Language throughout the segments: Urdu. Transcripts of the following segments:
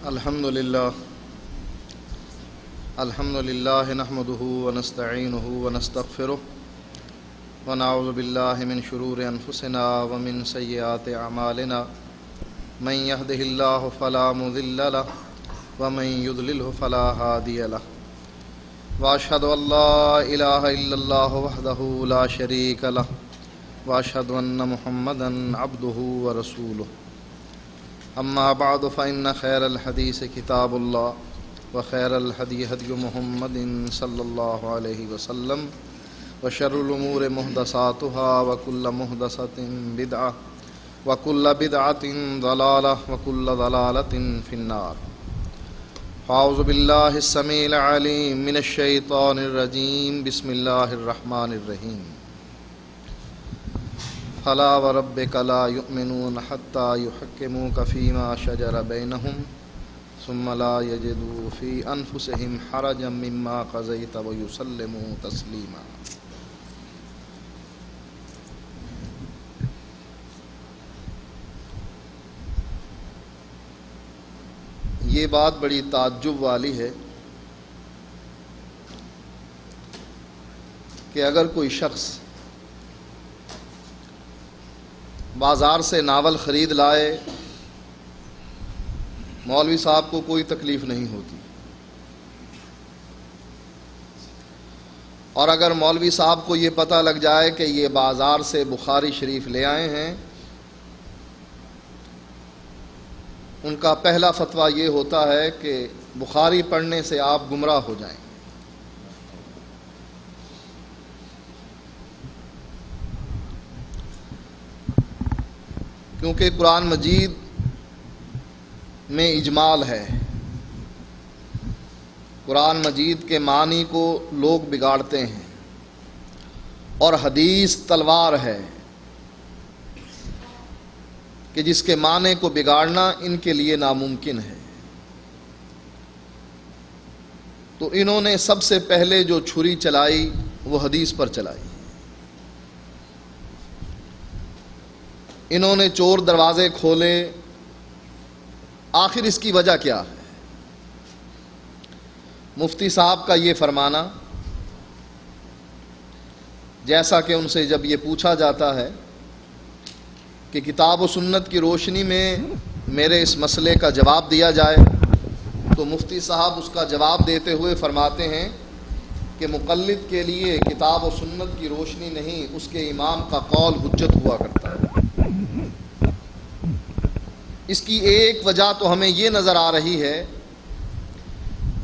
الحمد لله نحمده ونستعينه ونستغفره ونعوذ بالله من شرور أنفسنا ومن سيئات أعمالنا من يهده الله فلا مضل له ومن يضلله فلا هادي له وأشهد أن لا إله إلا الله وحده لا شريك له وأشهد أن محمدا عبده ورسوله أما بعد فإن خير الحديث كتاب الله وخير الهدي هدي محمد صلى الله عليه وسلم وشر الأمور محدثاتها وكل محدثة بدعة وكل بدعة ضلالة وكل ضلالة في النار. أعوذ بالله السميع العليم من الشيطان الرجيم. بسم الله الرحمن الرحيم. فلا وربك لا يؤمنون حتى يحكموك فيما شجر بينهم ثم لا يجدوا في أنفسهم حرجا مما قضيت ويسلموا تسليما. یہ بات بڑی تعجب والی ہے کہ اگر کوئی شخص بازار سے ناول خرید لائے مولوی صاحب کو کوئی تکلیف نہیں ہوتی، اور اگر مولوی صاحب کو یہ پتہ لگ جائے کہ یہ بازار سے بخاری شریف لے آئے ہیں، ان کا پہلا فتویٰ یہ ہوتا ہے کہ بخاری پڑھنے سے آپ گمراہ ہو جائیں. کیونکہ قرآن مجید میں اجمال ہے، قرآن مجید کے معنی کو لوگ بگاڑتے ہیں، اور حدیث تلوار ہے کہ جس کے معنی کو بگاڑنا ان کے لیے ناممکن ہے. تو انہوں نے سب سے پہلے جو چھری چلائی وہ حدیث پر چلائی. انہوں نے چور دروازے کھولے. آخر اس کی وجہ کیا ہے؟ مفتی صاحب کا یہ فرمانا، جیسا کہ ان سے جب یہ پوچھا جاتا ہے کہ کتاب و سنت کی روشنی میں میرے اس مسئلے کا جواب دیا جائے، تو مفتی صاحب اس کا جواب دیتے ہوئے فرماتے ہیں کہ مقلد کے لیے کتاب و سنت کی روشنی نہیں، اس کے امام کا قول حجت ہوا کرتا ہے. اس کی ایک وجہ تو ہمیں یہ نظر آ رہی ہے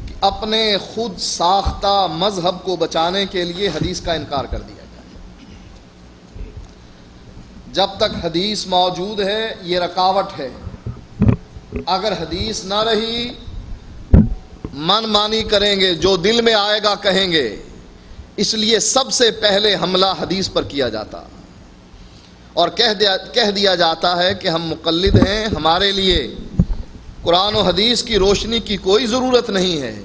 کہ اپنے خود ساختہ مذہب کو بچانے کے لیے حدیث کا انکار کر دیا جائے. جب تک حدیث موجود ہے یہ رکاوٹ ہے. اگر حدیث نہ رہی من مانی کریں گے، جو دل میں آئے گا کہیں گے. اس لیے سب سے پہلے حملہ حدیث پر کیا جاتا اور کہہ دیا جاتا ہے کہ ہم مقلد ہیں، ہمارے لیے قرآن و حدیث کی روشنی کی کوئی ضرورت نہیں ہے،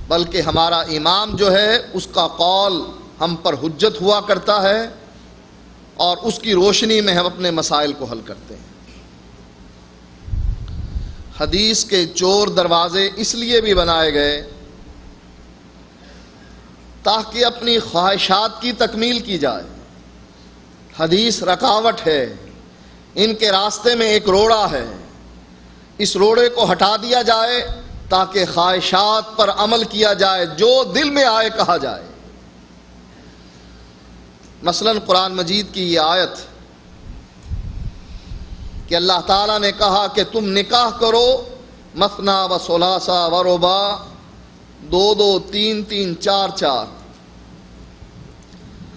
بلکہ ہمارا امام جو ہے اس کا قول ہم پر حجت ہوا کرتا ہے، اور اس کی روشنی میں ہم اپنے مسائل کو حل کرتے ہیں. حدیث کے چور دروازے اس لیے بھی بنائے گئے تاکہ اپنی خواہشات کی تکمیل کی جائے. حدیث رکاوٹ ہے، ان کے راستے میں ایک روڑا ہے، اس روڑے کو ہٹا دیا جائے تاکہ خواہشات پر عمل کیا جائے، جو دل میں آئے کہا جائے. مثلا قرآن مجید کی یہ آیت کہ اللہ تعالیٰ نے کہا کہ تم نکاح کرو مثنا و ثلاثا و رباع، 2 2 3 3 4 4.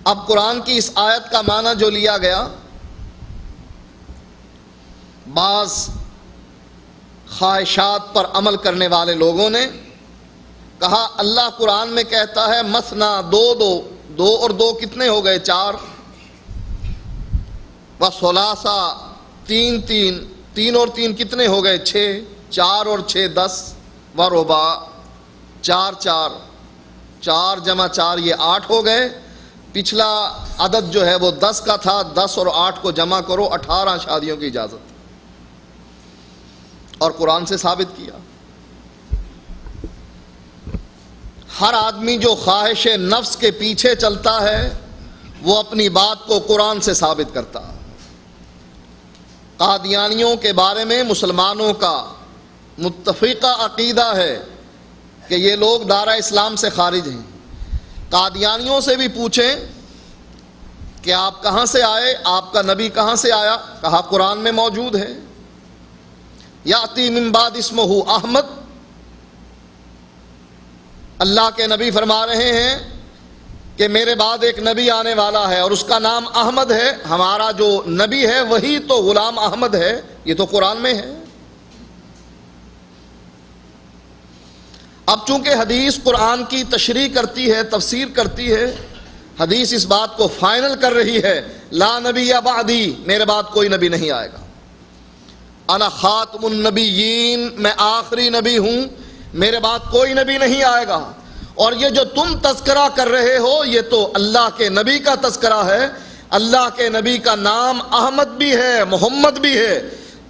اب قرآن کی اس آیت کا معنی جو لیا گیا، بعض خواہشات پر عمل کرنے والے لوگوں نے کہا اللہ قرآن میں کہتا ہے مثنا 2 2 2 اور 2 کتنے ہو گئے؟ 4. و ثلاثا 3 3 3 اور 3 کتنے ہو گئے؟ 6. 4 اور 6 10. و رباع 4 4 4 جمع 4 یہ 8 ہو گئے. پچھلا عدد جو ہے وہ 10 کا تھا، 10 اور 8 کو جمع کرو 18 شادیوں کی اجازت. اور قرآن سے ثابت کیا۔ ہر آدمی جو خواہش نفس کے پیچھے چلتا ہے وہ اپنی بات کو قرآن سے ثابت کرتا۔ قادیانیوں کے بارے میں مسلمانوں کا متفقہ عقیدہ ہے کہ یہ لوگ دائرہ اسلام سے خارج ہیں۔ قادیانیوں سے بھی پوچھیں کہ آپ کہاں سے آئے، آپ کا نبی کہاں سے آیا؟ کہا قرآن میں موجود ہے، یاتی من بعد اسمہ احمد۔ اللہ کے نبی فرما رہے ہیں کہ میرے بعد ایک نبی آنے والا ہے اور اس کا نام احمد ہے۔ ہمارا جو نبی ہے وہی تو غلام احمد ہے، یہ تو قرآن میں ہے۔ اب چونکہ حدیث قرآن کی تشریح کرتی ہے، تفسیر کرتی ہے، حدیث اس بات کو فائنل کر رہی ہے، لا نبی بعدی، میرے بعد کوئی نبی نہیں آئے گا، انا خاتم النبیین، میں آخری نبی ہوں، میرے بعد کوئی نبی نہیں آئے گا۔ اور یہ جو تم تذکرہ کر رہے ہو یہ تو اللہ کے نبی کا تذکرہ ہے۔ اللہ کے نبی کا نام احمد بھی ہے، محمد بھی ہے۔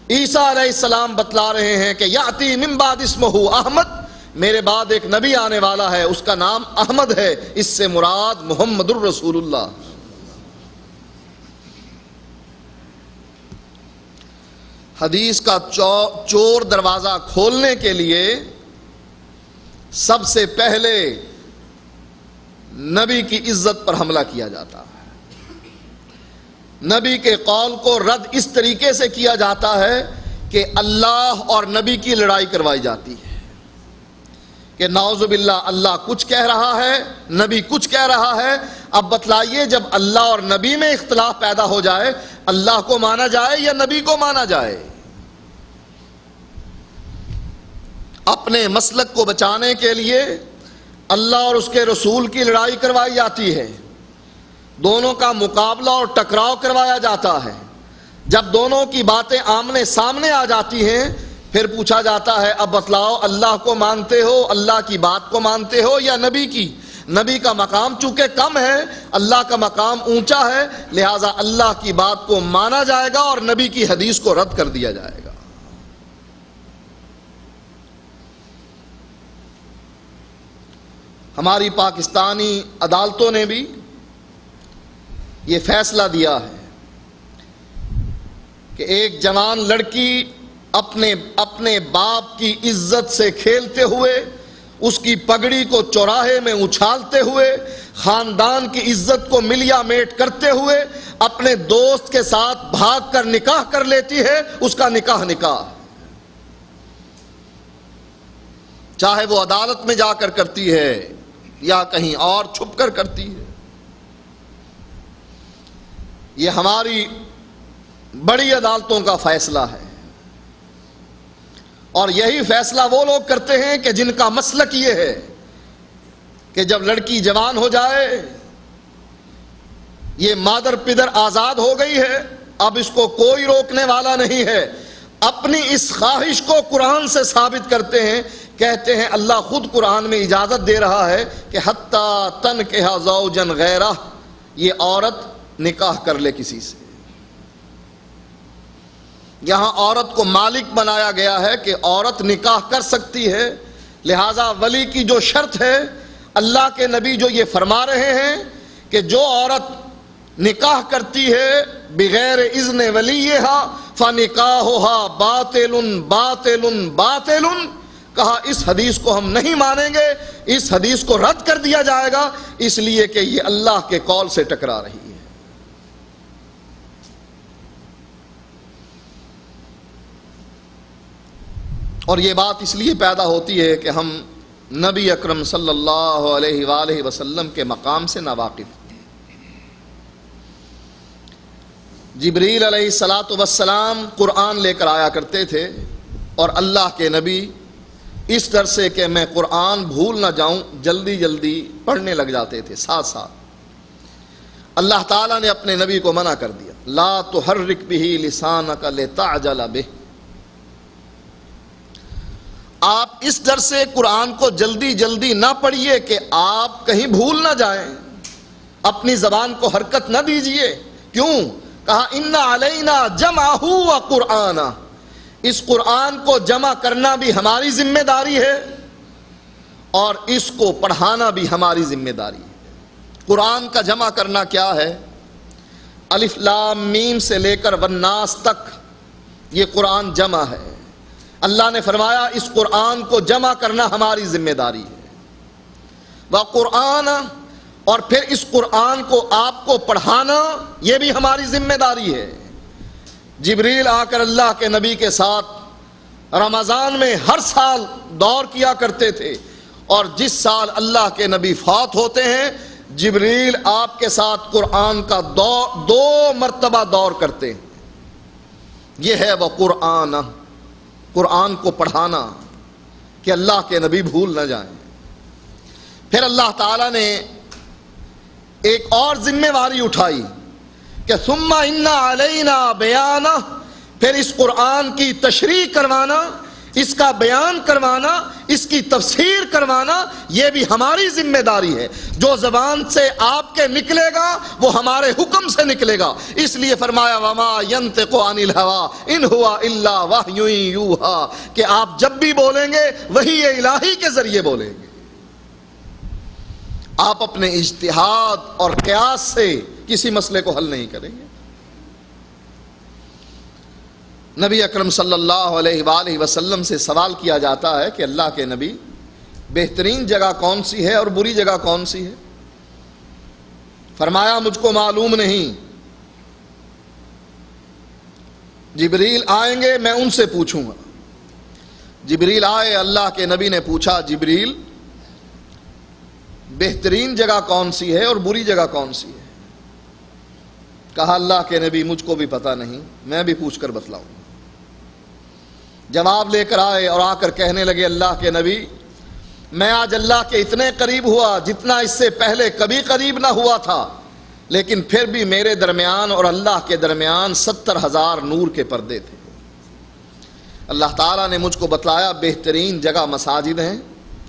عیسیٰ علیہ السلام بتلا رہے ہیں کہ یاتی من بعد اسمہ احمد، میرے بعد ایک نبی آنے والا ہے، اس کا نام احمد ہے، اس سے مراد محمد الرسول اللہ۔ حدیث کا چور دروازہ کھولنے کے لیے سب سے پہلے نبی کی عزت پر حملہ کیا جاتا ہے۔ نبی کے قول کو رد اس طریقے سے کیا جاتا ہے کہ اللہ اور نبی کی لڑائی کروائی جاتی ہے کہ نعوذ باللہ اللہ کچھ کہہ رہا ہے، نبی کچھ کہہ رہا ہے۔ اب بتلائیے جب اللہ اور نبی میں اختلاف پیدا ہو جائے، اللہ کو مانا جائے یا نبی کو مانا جائے؟ اپنے مسلک کو بچانے کے لیے اللہ اور اس کے رسول کی لڑائی کروائی جاتی ہے، دونوں کا مقابلہ اور ٹکراؤ کروایا جاتا ہے۔ جب دونوں کی باتیں آمنے سامنے آ جاتی ہیں پھر پوچھا جاتا ہے اب بتلاؤ اللہ کو مانتے ہو، اللہ کی بات کو مانتے ہو یا نبی کی؟ نبی کا مقام چونکہ کم ہے، اللہ کا مقام اونچا ہے، لہٰذا اللہ کی بات کو مانا جائے گا اور نبی کی حدیث کو رد کر دیا جائے گا۔ ہماری پاکستانی عدالتوں نے بھی یہ فیصلہ دیا ہے کہ ایک جوان لڑکی اپنے باپ کی عزت سے کھیلتے ہوئے، اس کی پگڑی کو چوراہے میں اچھالتے ہوئے، خاندان کی عزت کو ملیا میٹ کرتے ہوئے اپنے دوست کے ساتھ بھاگ کر نکاح کر لیتی ہے، اس کا نکاح چاہے وہ عدالت میں جا کر کرتی ہے یا کہیں اور چھپ کر کرتی ہے۔ یہ ہماری بڑی عدالتوں کا فیصلہ ہے، اور یہی فیصلہ وہ لوگ کرتے ہیں کہ جن کا مسلک یہ ہے کہ جب لڑکی جوان ہو جائے، یہ مادر پدر آزاد ہو گئی ہے، اب اس کو کوئی روکنے والا نہیں ہے، اپنی اس خواہش کو قرآن سے ثابت کرتے ہیں، کہتے ہیں اللہ خود قرآن میں اجازت دے رہا ہے کہ حتیٰ تنکح زوجن غیرہ، یہ عورت نکاح کر لے کسی سے۔ یہاں عورت کو مالک بنایا گیا ہے کہ عورت نکاح کر سکتی ہے، لہذا ولی کی جو شرط ہے، اللہ کے نبی جو یہ فرما رہے ہیں کہ جو عورت نکاح کرتی ہے بغیر اذن ولیہا فنکاحھا باطل باطل باطل، کہا اس حدیث کو ہم نہیں مانیں گے، اس حدیث کو رد کر دیا جائے گا، اس لیے کہ یہ اللہ کے قول سے ٹکرا رہی ہے۔ اور یہ بات اس لیے پیدا ہوتی ہے کہ ہم نبی اکرم صلی اللہ علیہ وآلہ وسلم کے مقام سے ناواقف ہیں۔ جبریل علیہ الصلاۃ والسلام قرآن لے کر آیا کرتے تھے، اور اللہ کے نبی اس ڈر سے کہ میں قرآن بھول نہ جاؤں جلدی جلدی پڑھنے لگ جاتے تھے ساتھ ساتھ۔ اللہ تعالیٰ نے اپنے نبی کو منع کر دیا، لا تحرک بہ لسانک لتعجل بہ، آپ اس ڈر سے قرآن کو جلدی جلدی نہ پڑھیے کہ آپ کہیں بھول نہ جائیں، اپنی زبان کو حرکت نہ دیجیے۔ کیوں؟ کہا ان علینا جمعہ و قرآنہ، اس قرآن کو جمع کرنا بھی ہماری ذمہ داری ہے اور اس کو پڑھانا بھی ہماری ذمہ داری ہے۔ قرآن کا جمع کرنا کیا ہے؟ الف لام میم سے لے کر والناس تک یہ قرآن جمع ہے۔ اللہ نے فرمایا اس قرآن کو جمع کرنا ہماری ذمہ داری ہے۔ وقرآن، اور پھر اس قرآن کو آپ کو پڑھانا یہ بھی ہماری ذمہ داری ہے۔ جبریل آ کر اللہ کے نبی کے ساتھ رمضان میں ہر سال دور کیا کرتے تھے، اور جس سال اللہ کے نبی فوت ہوتے ہیں جبریل آپ کے ساتھ قرآن کا دو مرتبہ دور کرتے ہیں۔ یہ ہے وہ قرآن، قرآن کو پڑھانا کہ اللہ کے نبی بھول نہ جائیں۔ پھر اللہ تعالیٰ نے ایک اور ذمہ داری اٹھائی کہ ثم ان علینا بیانہ، پھر اس قرآن کی تشریح کروانا، اس کا بیان کروانا، اس کی تفسیر کروانا یہ بھی ہماری ذمہ داری ہے۔ جو زبان سے آپ کے نکلے گا وہ ہمارے حکم سے نکلے گا، اس لیے فرمایا وما ينطق عن الهوى ان هو الا وحی یوحى، کہ آپ جب بھی بولیں گے وحی الہی کے ذریعے بولیں گے۔ آپ اپنے اجتہاد اور قیاس سے کسی مسئلے کو حل نہیں کریں گے۔ نبی اکرم صلی اللہ علیہ وآلہ وسلم سے سوال کیا جاتا ہے کہ اللہ کے نبی بہترین جگہ کون سی ہے اور بری جگہ کون سی ہے؟ فرمایا مجھ کو معلوم نہیں، جبریل آئیں گے میں ان سے پوچھوں گا۔ جبریل آئے، اللہ کے نبی نے پوچھا جبریل بہترین جگہ کون سی ہے اور بری جگہ کون سی ہے؟ کہا اللہ کے نبی مجھ کو بھی پتہ نہیں، میں بھی پوچھ کر بتلاؤں۔ جواب لے کر آئے اور آ کر کہنے لگے اللہ کے نبی میں آج اللہ کے اتنے قریب ہوا جتنا اس سے پہلے کبھی قریب نہ ہوا تھا، لیکن پھر بھی میرے درمیان اور اللہ کے درمیان 70,000 نور کے پردے تھے۔ اللہ تعالیٰ نے مجھ کو بتلایا بہترین جگہ مساجد ہیں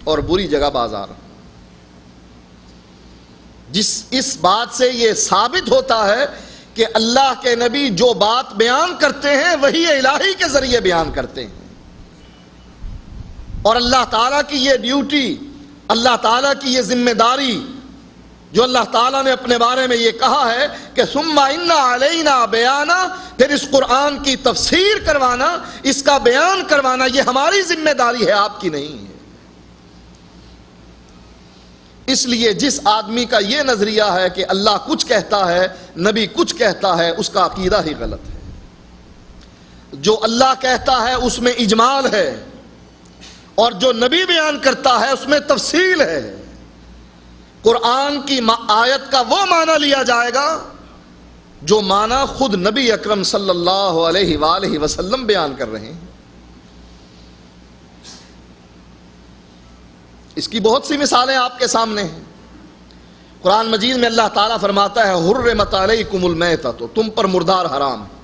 اور بری جگہ بازار ہیں۔ اس بات سے یہ ثابت ہوتا ہے کہ اللہ کے نبی جو بات بیان کرتے ہیں وہی الہی کے ذریعے بیان کرتے ہیں، اور اللہ تعالیٰ کی یہ ڈیوٹی، اللہ تعالیٰ کی یہ ذمہ داری جو اللہ تعالیٰ نے اپنے بارے میں یہ کہا ہے کہ ثم ان علینا بیانہ، پھر اس قرآن کی تفسیر کروانا، اس کا بیان کروانا یہ ہماری ذمہ داری ہے، آپ کی نہیں ہے۔ اس لیے جس آدمی کا یہ نظریہ ہے کہ اللہ کچھ کہتا ہے نبی کچھ کہتا ہے اس کا عقیدہ ہی غلط ہے۔ جو اللہ کہتا ہے اس میں اجمال ہے، اور جو نبی بیان کرتا ہے اس میں تفصیل ہے۔ قرآن کی آیت کا وہ معنی لیا جائے گا جو معنی خود نبی اکرم صلی اللہ علیہ وآلہ وسلم بیان کر رہے ہیں۔ اس کی بہت سی مثالیں آپ کے سامنے ہیں۔ قرآن مجید میں اللہ تعالیٰ فرماتا ہے حرمت علیکم المیتۃ، تم پر مردار حرام ہے۔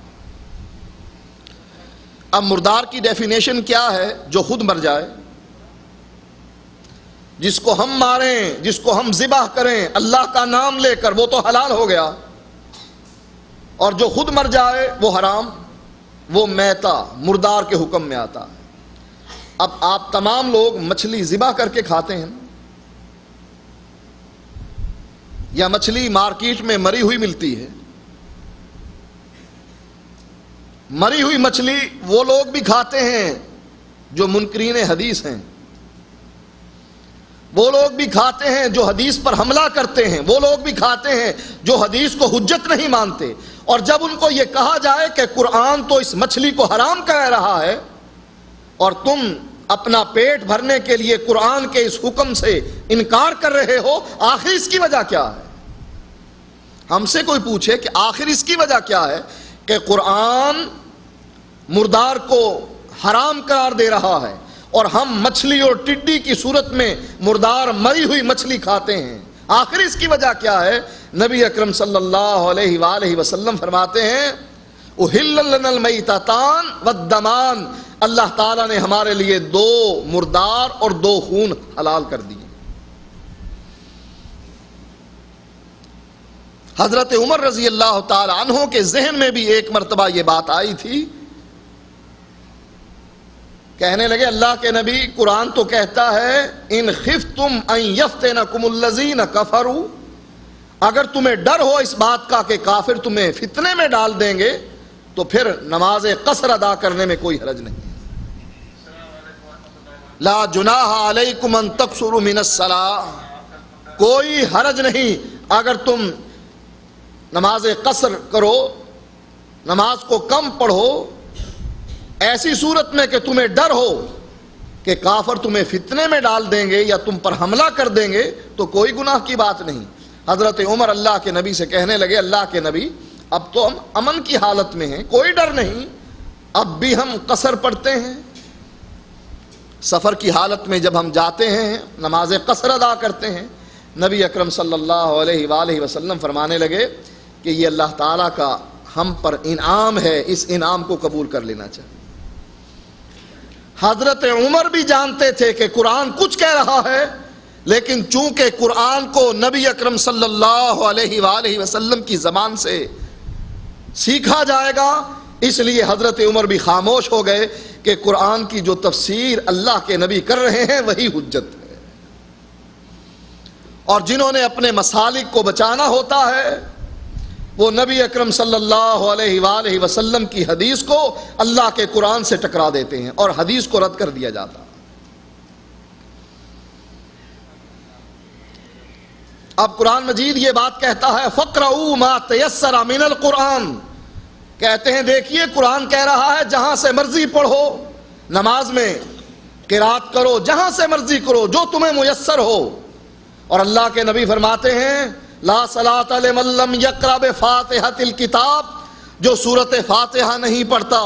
اب مردار کی ڈیفینیشن کیا ہے؟ جو خود مر جائے، جس کو ہم ماریں، جس کو ہم ذبح کریں اللہ کا نام لے کر، وہ تو حلال ہو گیا، اور جو خود مر جائے وہ حرام، وہ میتہ مردار کے حکم میں آتا ہے۔ اب آپ تمام لوگ مچھلی ذبح کر کے کھاتے ہیں، یا مچھلی مارکیٹ میں مری ہوئی ملتی ہے۔ مری ہوئی مچھلی وہ لوگ بھی کھاتے ہیں جو منکرین حدیث ہیں، وہ لوگ بھی کھاتے ہیں جو حدیث پر حملہ کرتے ہیں، وہ لوگ بھی کھاتے ہیں جو حدیث کو حجت نہیں مانتے۔ اور جب ان کو یہ کہا جائے کہ قرآن تو اس مچھلی کو حرام کہہ رہا ہے اور تم اپنا پیٹ بھرنے کے لیے قرآن کے اس حکم سے انکار کر رہے ہو، آخر اس کی وجہ کیا ہے؟ ہم سے کوئی پوچھے کہ آخر اس کی وجہ کیا ہے کہ قرآن مردار کو حرام قرار دے رہا ہے اور ہم مچھلی اور ٹڈی کی صورت میں مردار مری ہوئی مچھلی کھاتے ہیں، آخر اس کی وجہ کیا ہے؟ نبی اکرم صلی اللہ علیہ وآلہ وسلم فرماتے ہیں احل لنا المیتتان والدمان، اللہ تعالیٰ نے ہمارے لیے 2 مردار اور 2 خون حلال کر دیے۔ حضرت عمر رضی اللہ تعالی عنہ کے ذہن میں بھی ایک مرتبہ یہ بات آئی تھی کہنے لگے اللہ کے نبی قرآن تو کہتا ہے ان خفتم ان یفتنکم الذین کفروا، اگر تمہیں ڈر ہو اس بات کا کہ کافر تمہیں فتنے میں ڈال دیں گے تو پھر نماز قصر ادا کرنے میں کوئی حرج نہیں۔ لا جناح علیکم ان تقصروا من الصلاۃ، کوئی حرج نہیں اگر تم نماز قصر کرو، نماز کو کم پڑھو، ایسی صورت میں کہ تمہیں ڈر ہو کہ کافر تمہیں فتنے میں ڈال دیں گے یا تم پر حملہ کر دیں گے تو کوئی گناہ کی بات نہیں۔ حضرت عمر اللہ کے نبی سے کہنے لگے اللہ کے نبی اب تو ہم امن کی حالت میں ہیں، کوئی ڈر نہیں، اب بھی ہم قصر پڑھتے ہیں۔ سفر کی حالت میں جب ہم جاتے ہیں نماز قصر ادا کرتے ہیں۔ نبی اکرم صلی اللہ علیہ وآلہ وسلم فرمانے لگے کہ یہ اللہ تعالیٰ کا ہم پر انعام ہے، اس انعام کو قبول کر لینا چاہیے۔ حضرت عمر بھی جانتے تھے کہ قرآن کچھ کہہ رہا ہے، لیکن چونکہ قرآن کو نبی اکرم صلی اللہ علیہ وآلہ وسلم کی زبان سے سیکھا جائے گا، اس لیے حضرت عمر بھی خاموش ہو گئے کہ قرآن کی جو تفسیر اللہ کے نبی کر رہے ہیں وہی حجت ہے، اور جنہوں نے اپنے مسالک کو بچانا ہوتا ہے وہ نبی اکرم صلی اللہ علیہ وآلہ وسلم کی حدیث کو اللہ کے قرآن سے ٹکرا دیتے ہیں اور حدیث کو رد کر دیا جاتا۔ اب قرآن مجید یہ بات کہتا ہے فَاقْرَؤُوا مَا تَيَسَّرَ مِنَ الْقُرْآنِ، کہتے ہیں دیکھیے قرآن کہہ رہا ہے جہاں سے مرضی پڑھو، نماز میں قرات کرو، جہاں سے مرضی کرو جو تمہیں میسر ہو۔ اور اللہ کے نبی فرماتے ہیں لا صلاۃ لمن لم یقرأ بفاتحۃ الکتاب، جو سورۃ فاتحہ نہیں پڑھتا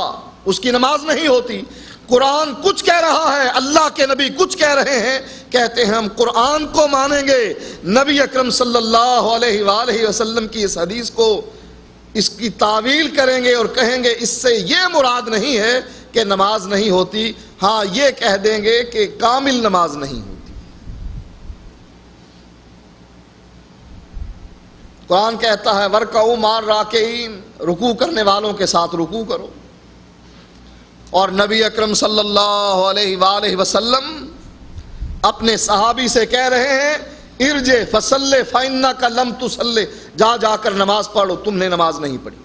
اس کی نماز نہیں ہوتی۔ قرآن کچھ کہہ رہا ہے، اللہ کے نبی کچھ کہہ رہے ہیں، کہتے ہیں ہم قرآن کو مانیں گے، نبی اکرم صلی اللہ علیہ وآلہ وسلم کی اس حدیث کو اس کی تعویل کریں گے اور کہیں گے اس سے یہ مراد نہیں ہے کہ نماز نہیں ہوتی، ہاں یہ کہہ دیں گے کہ کامل نماز نہیں ہوتی۔ قرآن کہتا ہے وَارْكَعُوا مَعَ الرَّاكِعِينَ، رکوع کرنے والوں کے ساتھ رکوع کرو، اور نبی اکرم صلی اللہ علیہ وآلہ وسلم اپنے صحابی سے کہہ رہے ہیں ارجع فصلی فإنک لم تصلی، جا جا کر نماز پڑھو، تم نے نماز نہیں پڑھی۔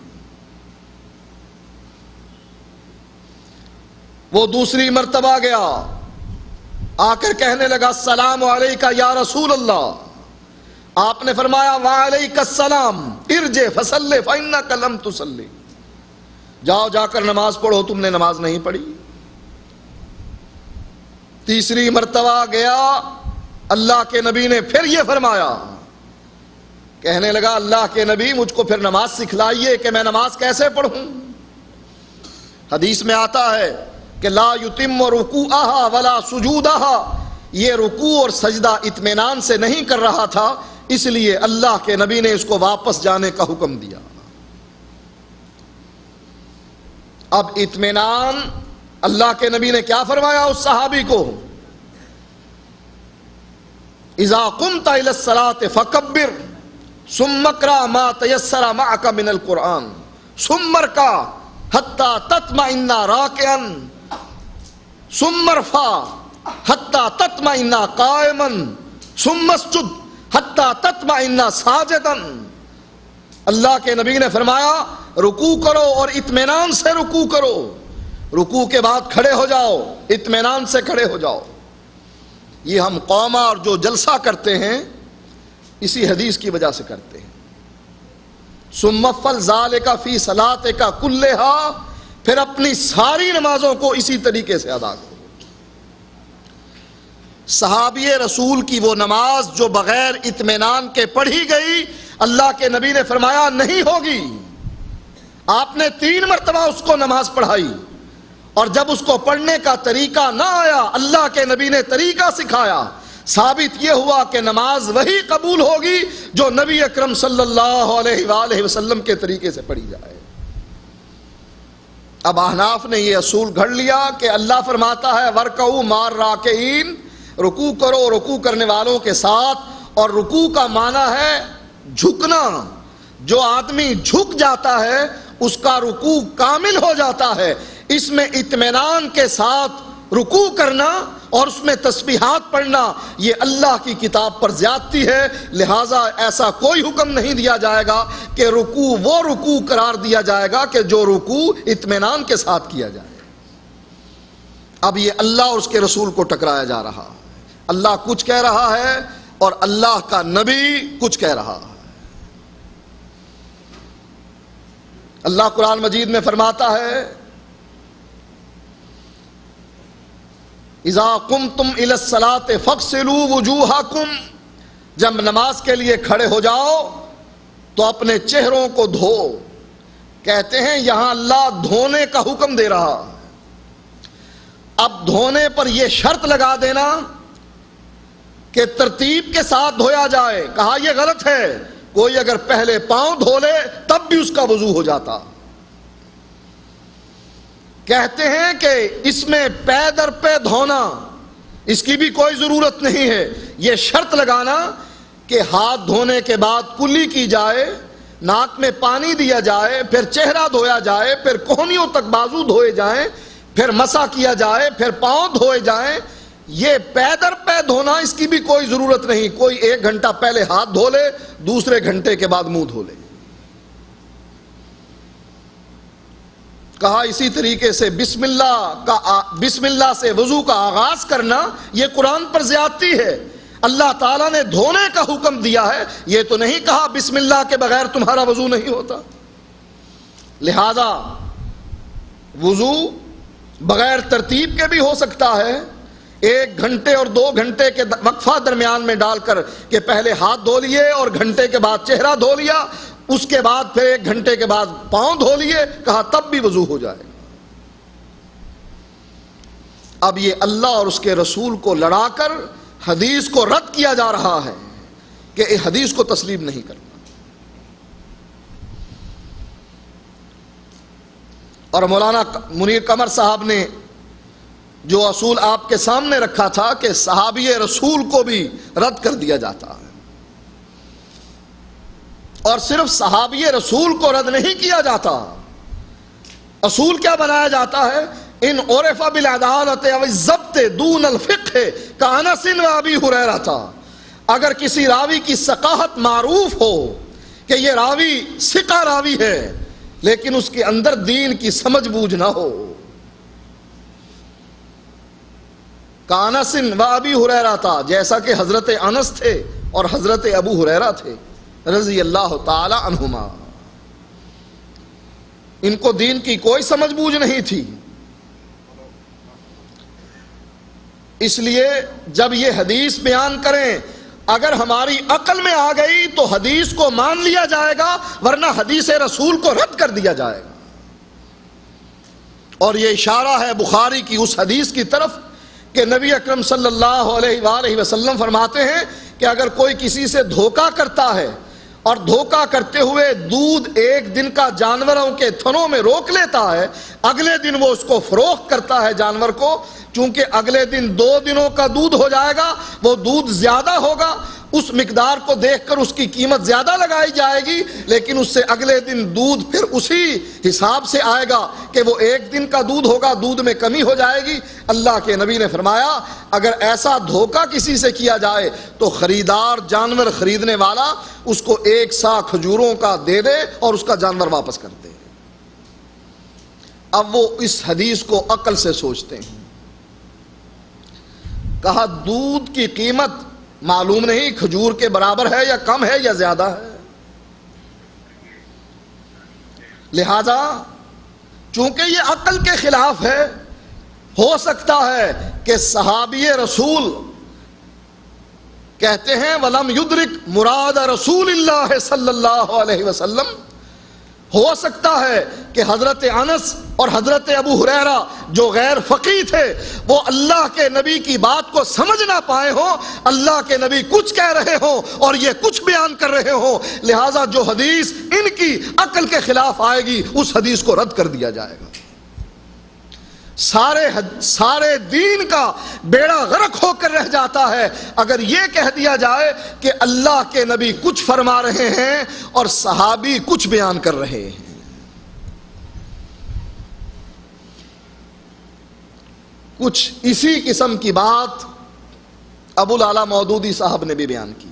وہ دوسری مرتبہ گیا، آ کر کہنے لگا السلام علیک یا رسول اللہ، آپ نے فرمایا وعلیک السلام ارجع فصلی فإنک لم تصلی، جاؤ جا کر نماز پڑھو، تم نے نماز نہیں پڑھی۔ تیسری مرتبہ گیا، اللہ کے نبی نے پھر یہ فرمایا، کہنے لگا اللہ کے نبی مجھ کو پھر نماز سکھلائیے کہ میں نماز کیسے پڑھوں۔ حدیث میں آتا ہے کہ لا یتم رکوعہا ولا سجودہا، یہ رکوع اور سجدہ اطمینان سے نہیں کر رہا تھا، اس لیے اللہ کے نبی نے اس کو واپس جانے کا حکم دیا۔ اب اطمینان اللہ کے نبی نے کیا فرمایا اس صحابی کو، اذا قمت الى الصلاة فکبر ثم اقرأ ما تيسر معك من القرآن ثم اركع حتى تطمئن راكعا ثم ارفع حتى تطمئن قائما ثم اسجد حتى تطمئن ساجدا۔ اللہ کے نبی نے فرمایا رکوع کرو اور اطمینان سے رکوع کرو، رکوع کے بعد کھڑے ہو جاؤ، اطمینان سے کھڑے ہو جاؤ۔ یہ ہم قوما اور جو جلسہ کرتے ہیں اسی حدیث کی وجہ سے کرتے ہیں۔ ثم افعل ذلك فی صلاتک کلھا، پھر اپنی ساری نمازوں کو اسی طریقے سے ادا کرو۔ صحابی رسول کی وہ نماز جو بغیر اطمینان کے پڑھی گئی، اللہ کے نبی نے فرمایا نہیں ہوگی۔ آپ نے 3 مرتبہ اس کو نماز پڑھائی، اور جب اس کو پڑھنے کا طریقہ نہ آیا، اللہ کے نبی نے طریقہ سکھایا، ثابت یہ ہوا کہ نماز وہی قبول ہوگی جو نبی اکرم صلی اللہ علیہ وآلہ وسلم کے طریقے سے پڑھی جائے۔ اب احناف نے یہ اصول گھڑ لیا کہ اللہ فرماتا ہے وَارْكَعُوا مَعَ الرَّاكِعِينَ، رکوع کرو رکوع کرنے والوں کے ساتھ، اور رکوع کا معنی ہے جھکنا، جو آدمی جھک جاتا ہے اس کا رکوع کامل ہو جاتا ہے۔ اس میں اطمینان کے ساتھ رکوع کرنا اور اس میں تسبیحات پڑھنا یہ اللہ کی کتاب پر زیادتی ہے، لہٰذا ایسا کوئی حکم نہیں دیا جائے گا کہ رکوع وہ رکوع قرار دیا جائے گا کہ جو رکوع اطمینان کے ساتھ کیا جائے۔ اب یہ اللہ اور اس کے رسول کو ٹکرایا جا رہا ہے، اللہ کچھ کہہ رہا ہے اور اللہ کا نبی کچھ کہہ رہا ہے۔ اللہ قرآن مجید میں فرماتا ہے اذا قمتم الی الصلاۃ فاغسلوا وجوہکم، جب نماز کے لیے کھڑے ہو جاؤ تو اپنے چہروں کو دھو۔ کہتے ہیں یہاں اللہ دھونے کا حکم دے رہا، اب دھونے پر یہ شرط لگا دینا کہ ترتیب کے ساتھ دھویا جائے، کہا یہ غلط ہے، کوئی اگر پہلے پاؤں دھو لے تب بھی اس کا وضو ہو جاتا۔ کہتے ہیں کہ اس میں پے در پے دھونا اس کی بھی کوئی ضرورت نہیں ہے، یہ شرط لگانا کہ ہاتھ دھونے کے بعد کلی کی جائے، ناک میں پانی دیا جائے، پھر چہرہ دھویا جائے، پھر کوہنیوں تک بازو دھوئے جائیں، پھر مسح کیا جائے، پھر پاؤں دھوئے جائیں، یہ پے در پے دھونا اس کی بھی کوئی ضرورت نہیں، کوئی 1 گھنٹہ پہلے ہاتھ دھو لے، دوسرے گھنٹے کے بعد منہ دھو لے۔ کہا اسی طریقے سے بسم اللہ سے وضو کا آغاز کرنا یہ قرآن پر زیادتی ہے۔ اللہ تعالیٰ نے دھونے کا حکم دیا ہے، یہ تو نہیں کہا بسم اللہ کے بغیر تمہارا وضو نہیں ہوتا۔ لہذا وضو بغیر ترتیب کے بھی ہو سکتا ہے، 1 گھنٹے اور 2 گھنٹے کے وقفہ درمیان میں ڈال کر کہ پہلے ہاتھ دھو لیے اور گھنٹے کے بعد چہرہ دھو لیا، اس کے بعد پھر 1 گھنٹے کے بعد پاؤں دھو لیے، کہا تب بھی وضو ہو جائے گا۔ اب یہ اللہ اور اس کے رسول کو لڑا کر حدیث کو رد کیا جا رہا ہے کہ اس حدیث کو تسلیم نہیں کرنا۔ اور مولانا منیر قمر صاحب نے جو اصول آپ کے سامنے رکھا تھا کہ صحابی رسول کو بھی رد کر دیا جاتا ہے، اور صرف صحابی رسول کو رد نہیں کیا جاتا، اصول کیا بنایا جاتا ہے؟ ان عرف بالعدالت او الضبط دون الفقہ کانس و ابی ہریرہ تھا، اگر کسی راوی کی ثقافت معروف ہو کہ یہ راوی ثقہ راوی ہے لیکن اس کے اندر دین کی سمجھ بوجھ نہ ہو، کانس و ابی ہریرہ تھا، جیسا کہ حضرت انس تھے اور حضرت ابو ہریرہ تھے رضی اللہ تعالی عنہما، ان کو دین کی کوئی سمجھ بوجھ نہیں تھی۔ اس لیے جب یہ حدیث بیان کریں اگر ہماری عقل میں آ گئی تو حدیث کو مان لیا جائے گا، ورنہ حدیث رسول کو رد کر دیا جائے گا۔ اور یہ اشارہ ہے بخاری کی اس حدیث کی طرف کہ نبی اکرم صلی اللہ علیہ وآلہ وسلم فرماتے ہیں کہ اگر کوئی کسی سے دھوکہ کرتا ہے اور دھوکہ کرتے ہوئے دودھ 1 دن کا جانوروں کے تھنوں میں روک لیتا ہے، اگلے دن وہ اس کو فروخت کرتا ہے جانور کو، چونکہ اگلے دن 2 دنوں کا دودھ ہو جائے گا، وہ دودھ زیادہ ہوگا، اس مقدار کو دیکھ کر اس کی قیمت زیادہ لگائی جائے گی، لیکن اس سے اگلے دن دودھ پھر اسی حساب سے آئے گا کہ وہ 1 دن کا دودھ ہوگا، دودھ میں کمی ہو جائے گی۔ اللہ کے نبی نے فرمایا اگر ایسا دھوکہ کسی سے کیا جائے تو خریدار جانور خریدنے والا اس کو 1 سا کھجوروں کا دے دے اور اس کا جانور واپس کر دے۔ اب وہ اس حدیث کو عقل سے سوچتے ہیں، کہا دودھ کی قیمت معلوم نہیں کھجور کے برابر ہے یا کم ہے یا زیادہ ہے، لہذا چونکہ یہ عقل کے خلاف ہے، ہو سکتا ہے کہ صحابی رسول کہتے ہیں وَلَمْ يُدْرِكْ مراد رسول اللہ صلی اللہ علیہ وسلم، ہو سکتا ہے کہ حضرت انس اور حضرت ابو ہریرہ جو غیر فقیہ تھے وہ اللہ کے نبی کی بات کو سمجھ نہ پائے ہوں، اللہ کے نبی کچھ کہہ رہے ہوں اور یہ کچھ بیان کر رہے ہوں، لہٰذا جو حدیث ان کی عقل کے خلاف آئے گی اس حدیث کو رد کر دیا جائے گا۔ سارے دین کا بیڑا غرق ہو کر رہ جاتا ہے اگر یہ کہہ دیا جائے کہ اللہ کے نبی کچھ فرما رہے ہیں اور صحابی کچھ بیان کر رہے ہیں۔ کچھ اسی قسم کی بات ابو الاعلیٰ مودودی صاحب نے بھی بیان کی.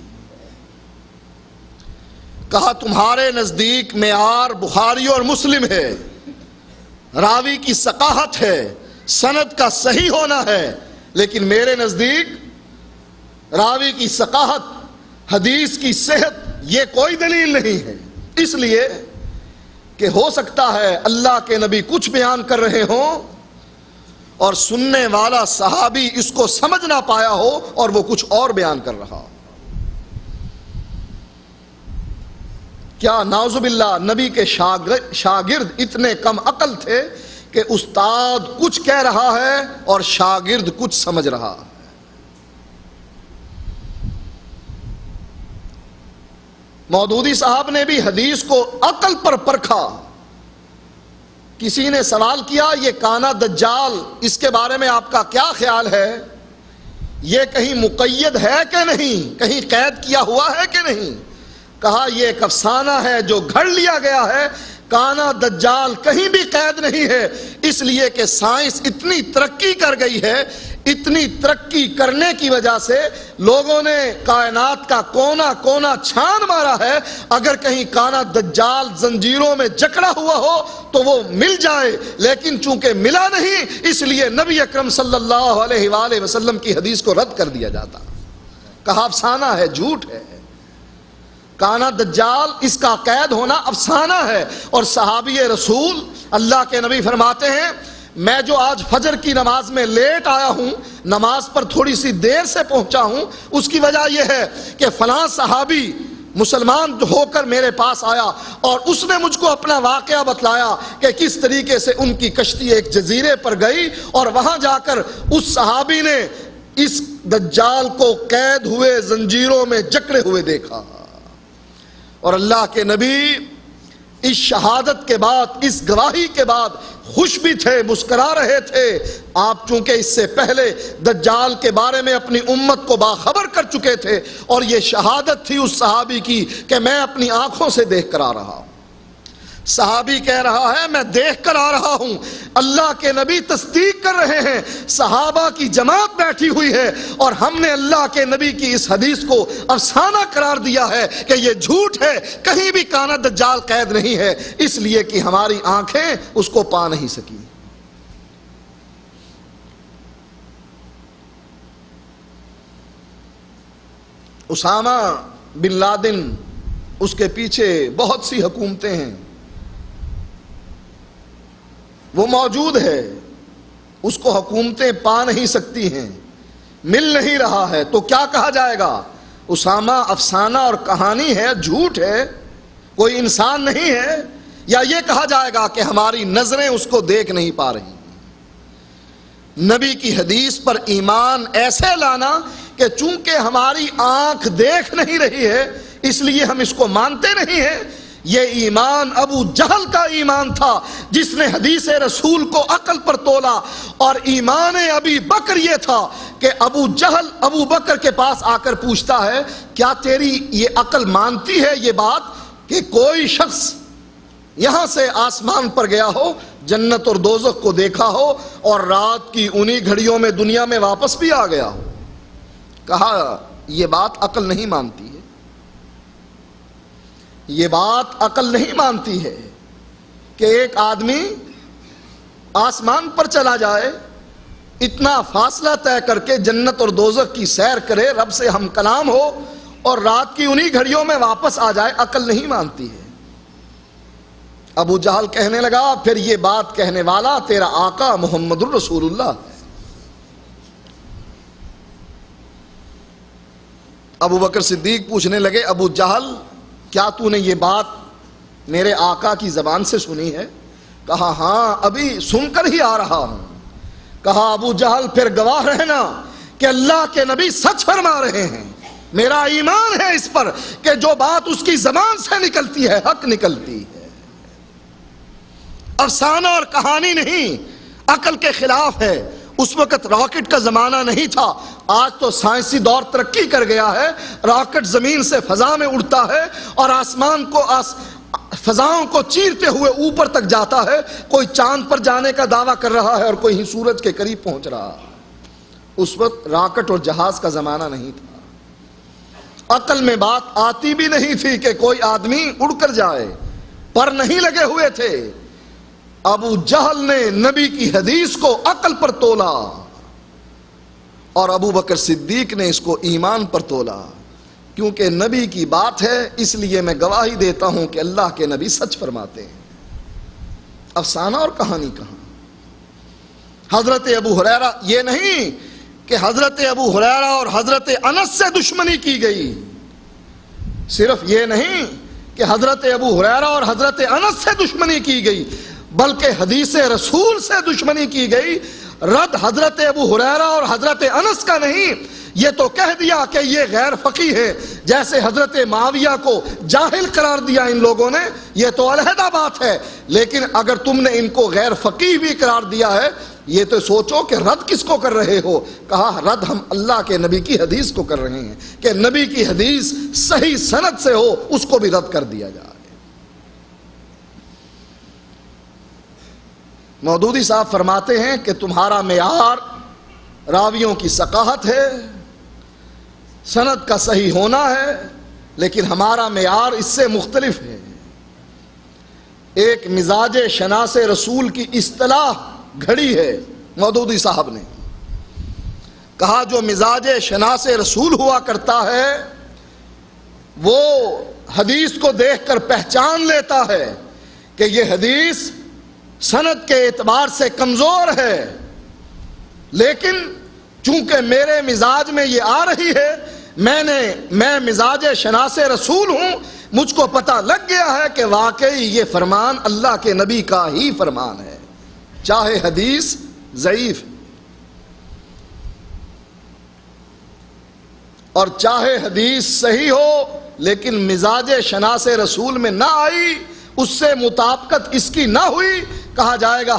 کہا تمہارے نزدیک معیار بخاری اور مسلم ہے، راوی کی ثقافت ہے، سند کا صحیح ہونا ہے، لیکن میرے نزدیک راوی کی ثقافت، حدیث کی صحت یہ کوئی دلیل نہیں ہے. اس لیے کہ ہو سکتا ہے اللہ کے نبی کچھ بیان کر رہے ہوں اور سننے والا صحابی اس کو سمجھ نہ پایا ہو اور وہ کچھ اور بیان کر رہا ہو. کیا نعوذ باللہ نبی کے شاگرد اتنے کم عقل تھے کہ استاد کچھ کہہ رہا ہے اور شاگرد کچھ سمجھ رہا ہے. مودودی صاحب نے بھی حدیث کو عقل پر پرکھا. کسی نے سوال کیا یہ کانا دجال اس کے بارے میں آپ کا کیا خیال ہے؟ یہ کہیں مقید ہے کہ نہیں، کہیں قید کیا ہوا ہے کہ نہیں؟ کہا یہ ایک افسانہ ہے جو گھڑ لیا گیا ہے، کانا دجال کہیں بھی قید نہیں ہے. اس لیے کہ سائنس اتنی ترقی کر گئی ہے، اتنی ترقی کرنے کی وجہ سے لوگوں نے کائنات کا کونا کونا چھان مارا ہے. اگر کہیں کانا دجال زنجیروں میں جکڑا ہوا ہو تو وہ مل جائے، لیکن چونکہ ملا نہیں اس لیے نبی اکرم صلی اللہ علیہ وآلہ وسلم کی حدیث کو رد کر دیا جاتا. کہا افسانہ ہے، جھوٹ ہے. کانا دجال اس کا قید ہونا افسانہ ہے. اور صحابی رسول اللہ کے نبی فرماتے ہیں میں جو آج فجر کی نماز میں لیٹ آیا ہوں، نماز پر تھوڑی سی دیر سے پہنچا ہوں، اس کی وجہ یہ ہے کہ فلاں صحابی مسلمان ہو کر میرے پاس آیا اور اس نے مجھ کو اپنا واقعہ بتلایا کہ کس طریقے سے ان کی کشتی ایک جزیرے پر گئی اور وہاں جا کر اس صحابی نے اس دجال کو قید ہوئے زنجیروں میں جکڑے ہوئے دیکھا. اور اللہ کے نبی اس شہادت کے بعد، اس گواہی کے بعد خوش بھی تھے، مسکرا رہے تھے. آپ چونکہ اس سے پہلے دجال کے بارے میں اپنی امت کو باخبر کر چکے تھے اور یہ شہادت تھی اس صحابی کی کہ میں اپنی آنکھوں سے دیکھ کر آ رہا ہوں. صحابی کہہ رہا ہے میں دیکھ کر آ رہا ہوں، اللہ کے نبی تصدیق کر رہے ہیں، صحابہ کی جماعت بیٹھی ہوئی ہے اور ہم نے اللہ کے نبی کی اس حدیث کو افسانہ قرار دیا ہے کہ یہ جھوٹ ہے، کہیں بھی کانا دجال قید نہیں ہے، اس لیے کہ ہماری آنکھیں اس کو پا نہیں سکی. اسامہ بن لادن، اس کے پیچھے بہت سی حکومتیں ہیں، وہ موجود ہے، اس کو حکومتیں پا نہیں سکتی ہیں، مل نہیں رہا ہے، تو کیا کہا جائے گا؟ اسامہ افسانہ اور کہانی ہے، جھوٹ ہے، کوئی انسان نہیں ہے؟ یا یہ کہا جائے گا کہ ہماری نظریں اس کو دیکھ نہیں پا رہی؟ نبی کی حدیث پر ایمان ایسے لانا کہ چونکہ ہماری آنکھ دیکھ نہیں رہی ہے اس لیے ہم اس کو مانتے نہیں ہیں. یہ ایمان ابو جہل کا ایمان تھا جس نے حدیث رسول کو عقل پر تولا، اور ایمان ابی بکر یہ تھا کہ ابو جہل ابو بکر کے پاس آ کر پوچھتا ہے کیا تیری یہ عقل مانتی ہے یہ بات کہ کوئی شخص یہاں سے آسمان پر گیا ہو، جنت اور دوزخ کو دیکھا ہو اور رات کی انہی گھڑیوں میں دنیا میں واپس بھی آ گیا ہو؟ کہا یہ بات عقل نہیں مانتی ہے، یہ بات عقل نہیں مانتی ہے کہ ایک آدمی آسمان پر چلا جائے، اتنا فاصلہ طے کر کے جنت اور دوزخ کی سیر کرے، رب سے ہم کلام ہو اور رات کی انہی گھڑیوں میں واپس آ جائے، عقل نہیں مانتی ہے. ابو جہل کہنے لگا پھر یہ بات کہنے والا تیرا آقا محمد الرسول اللہ. ابو بکر صدیق پوچھنے لگے ابو جہل کیا تو نے یہ بات میرے آقا کی زبان سے سنی ہے؟ کہا ہاں ابھی سن کر ہی آ رہا ہوں. کہا ابو جہل پھر گواہ رہنا کہ اللہ کے نبی سچ فرما رہے ہیں، میرا ایمان ہے اس پر کہ جو بات اس کی زبان سے نکلتی ہے حق نکلتی ہے، افسانہ اور کہانی نہیں، عقل کے خلاف ہے. اس وقت راکٹ کا زمانہ نہیں تھا، آج تو سائنسی دور ترقی کر گیا ہے، راکٹ زمین سے فضا میں اڑتا ہے اور آسمان کو فضاؤں کو چیرتے ہوئے اوپر تک جاتا ہے، کوئی چاند پر جانے کا دعویٰ کر رہا ہے اور کوئی سورج کے قریب پہنچ رہا ہے۔ اس وقت راکٹ اور جہاز کا زمانہ نہیں تھا، عقل میں بات آتی بھی نہیں تھی کہ کوئی آدمی اڑ کر جائے، پر نہیں لگے ہوئے تھے۔ ابو جہل نے نبی کی حدیث کو عقل پر تولا اور ابو بکر صدیق نے اس کو ایمان پر تولا، کیونکہ نبی کی بات ہے، اس لیے میں گواہی دیتا ہوں کہ اللہ کے نبی سچ فرماتے ہیں۔ افسانہ اور کہانی کہاں؟ حضرت ابو ہریرہ، یہ نہیں کہ حضرت ابو ہریرہ اور حضرت انس سے دشمنی کی گئی، صرف یہ نہیں کہ حضرت ابو ہریرہ اور حضرت انس سے دشمنی کی گئی، بلکہ حدیث رسول سے دشمنی کی گئی۔ رد حضرت ابو ہریرہ اور حضرت انس کا نہیں، یہ تو کہہ دیا کہ یہ غیر فقیہ ہے، جیسے حضرت معاویہ کو جاہل قرار دیا ان لوگوں نے، یہ تو علیحدہ بات ہے، لیکن اگر تم نے ان کو غیر فقیہ بھی قرار دیا ہے، یہ تو سوچو کہ رد کس کو کر رہے ہو؟ کہا رد ہم اللہ کے نبی کی حدیث کو کر رہے ہیں، کہ نبی کی حدیث صحیح سند سے ہو اس کو بھی رد کر دیا جائے۔ مودودی صاحب فرماتے ہیں کہ تمہارا معیار راویوں کی ثقافت ہے، سند کا صحیح ہونا ہے، لیکن ہمارا معیار اس سے مختلف ہے۔ ایک مزاج شناس رسول کی اصطلاح گھڑی ہے مودودی صاحب نے، کہا جو مزاج شناس رسول ہوا کرتا ہے وہ حدیث کو دیکھ کر پہچان لیتا ہے کہ یہ حدیث سند کے اعتبار سے کمزور ہے، لیکن چونکہ میرے مزاج میں یہ آ رہی ہے، میں مزاج شناس رسول ہوں، مجھ کو پتہ لگ گیا ہے کہ واقعی یہ فرمان اللہ کے نبی کا ہی فرمان ہے، چاہے حدیث ضعیف اور چاہے حدیث صحیح ہو، لیکن مزاج شناس رسول میں نہ آئی، اس سے مطابقت اس کی نہ ہوئی، کہا جائے گا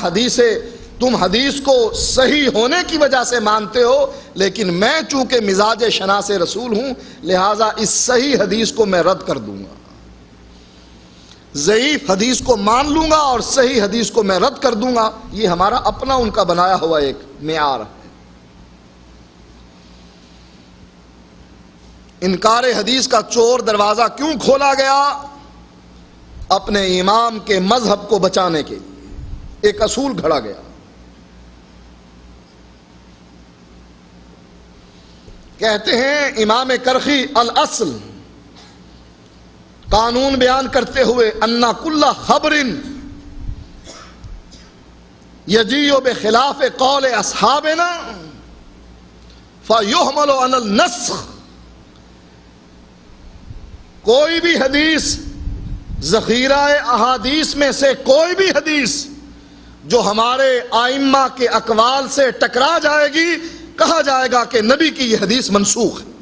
تم حدیث کو صحیح ہونے کی وجہ سے مانتے ہو، لیکن میں چونکہ مزاج شناس رسول ہوں لہٰذا اس صحیح حدیث کو میں رد کر دوں گا، ضعیف حدیث کو مان لوں گا اور صحیح حدیث کو میں رد کر دوں گا۔ یہ ہمارا اپنا ان کا بنایا ہوا ایک معیار ہے۔ انکار حدیث کا چور دروازہ کیوں کھولا گیا؟ اپنے امام کے مذہب کو بچانے کے لیے ایک اصول گھڑا گیا۔ کہتے ہیں امام کرخی الاصل قانون بیان کرتے ہوئے انا کل خبر یجیء بخلاف قول اصحابنا فیحمل علی النسخ، کوئی بھی حدیث ذخیرہ احادیث میں سے کوئی بھی حدیث جو ہمارے ائمہ کے اقوال سے ٹکرا جائے گی، کہا جائے گا کہ نبی کی یہ حدیث منسوخ ہے۔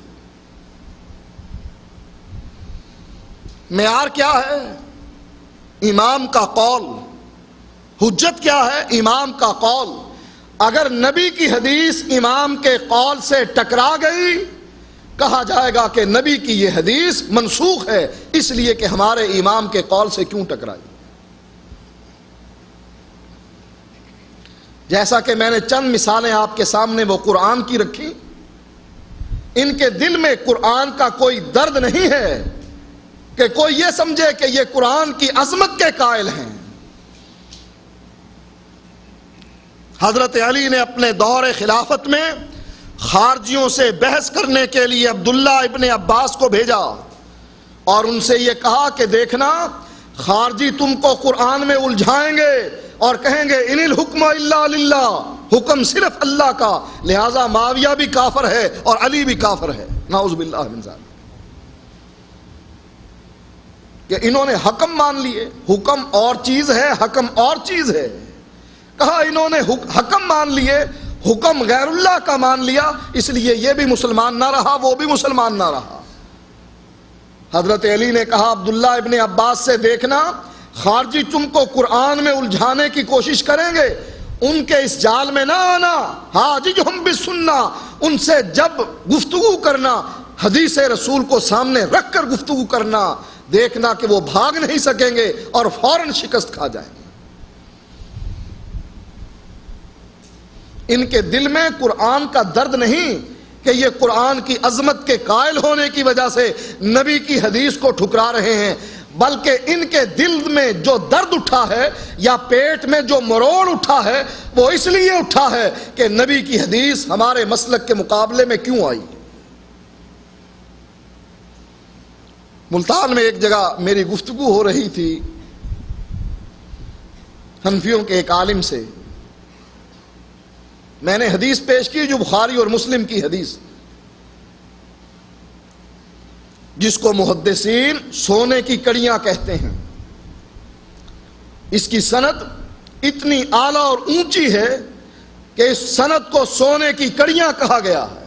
معیار کیا ہے؟ امام کا قول۔ حجت کیا ہے؟ امام کا قول۔ اگر نبی کی حدیث امام کے قول سے ٹکرا گئی، کہا جائے گا کہ نبی کی یہ حدیث منسوخ ہے، اس لیے کہ ہمارے امام کے قول سے کیوں ٹکرائی۔ جیسا کہ میں نے چند مثالیں آپ کے سامنے وہ قرآن کی رکھی، ان کے دل میں قرآن کا کوئی درد نہیں ہے کہ کوئی یہ سمجھے کہ یہ قرآن کی عظمت کے قائل ہیں۔ حضرت علی نے اپنے دور خلافت میں خارجیوں سے بحث کرنے کے لیے عبداللہ ابن عباس کو بھیجا اور ان سے یہ کہا کہ دیکھنا خارجی تم کو قرآن میں الجھائیں گے اور کہیں گے ان الحکم الا للہ، حکم صرف اللہ کا، لہذا معاویہ بھی کافر ہے اور علی بھی کافر ہے، نعوذ باللہ من ذالک۔ کہ انہوں نے حکم مان لیے، حکم اور چیز ہے، حکم اور چیز ہے۔ کہا انہوں نے حکم مان لیے، حکم غیر اللہ کا مان لیا، اس لیے یہ بھی مسلمان نہ رہا، وہ بھی مسلمان نہ رہا۔ حضرت علی نے کہا عبداللہ ابن عباس سے دیکھنا خارجی تم کو قرآن میں الجھانے کی کوشش کریں گے، ان کے اس جال میں نہ آنا، حاججہم بالسنہ، ان سے جب گفتگو کرنا حدیث رسول کو سامنے رکھ کر گفتگو کرنا، دیکھنا کہ وہ بھاگ نہیں سکیں گے اور فوراً شکست کھا جائیں گے۔ ان کے دل میں قرآن کا درد نہیں کہ یہ قرآن کی عظمت کے قائل ہونے کی وجہ سے نبی کی حدیث کو ٹھکرا رہے ہیں، بلکہ ان کے دل میں جو درد اٹھا ہے یا پیٹ میں جو مروڑ اٹھا ہے وہ اس لیے اٹھا ہے کہ نبی کی حدیث ہمارے مسلک کے مقابلے میں کیوں آئی۔ ملتان میں ایک جگہ میری گفتگو ہو رہی تھی حنفیوں کے ایک عالم سے، میں نے حدیث پیش کی جو بخاری اور مسلم کی حدیث، جس کو محدثین سونے کی کڑیاں کہتے ہیں۔ اس کی سند اتنی اعلیٰ اور اونچی ہے کہ اس سند کو سونے کی کڑیاں کہا گیا ہے۔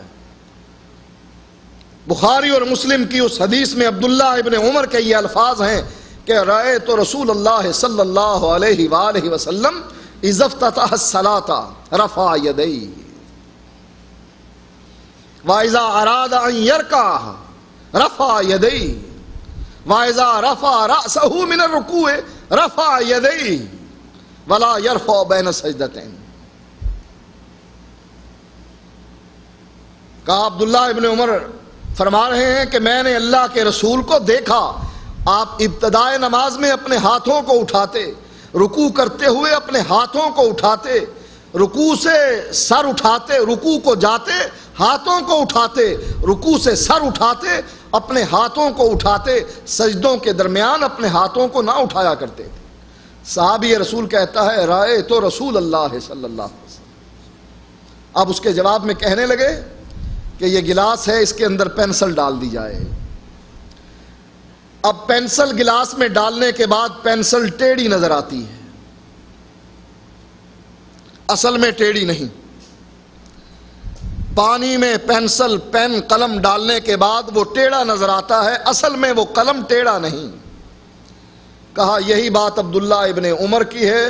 بخاری اور مسلم کی اس حدیث میں عبداللہ ابن عمر کے یہ الفاظ ہیں کہ رأیت رسول اللہ صلی اللہ علیہ وآلہ وسلم اذا افتتح الصلاة رفع یدیہ واذا اراد ان یرکع رفع یدیہ واذا رفع رأسہ من الرکوع رفع یدیہ ولا یرفع بین سجدتین۔ کہا عبداللہ ابن عمر فرما رہے ہیں کہ میں نے اللہ کے رسول کو دیکھا، آپ ابتدائے نماز میں اپنے ہاتھوں کو اٹھاتے، رکوع کرتے ہوئے اپنے ہاتھوں کو اٹھاتے، رکوع سے سر اٹھاتے، رکوع کو جاتے ہاتھوں کو اٹھاتے، رکوع سے سر اٹھاتے اپنے ہاتھوں کو اٹھاتے، سجدوں کے درمیان اپنے ہاتھوں کو نہ اٹھایا کرتے تھے۔ صحابی رسول کہتا ہے رائے تو رسول اللہ صلی اللہ علیہ وسلم۔ اب اس کے جواب میں کہنے لگے کہ یہ گلاس ہے، اس کے اندر پینسل ڈال دی جائے۔ اب پینسل گلاس میں ڈالنے کے بعد پینسل ٹیڑھی نظر آتی ہے، اصل میں ٹیڑھی نہیں۔ پانی میں پینسل پین قلم ڈالنے کے بعد وہ ٹیڑھا نظر آتا ہے، اصل میں وہ قلم ٹیڑھا نہیں۔ کہا یہی بات عبداللہ ابن عمر کی ہے،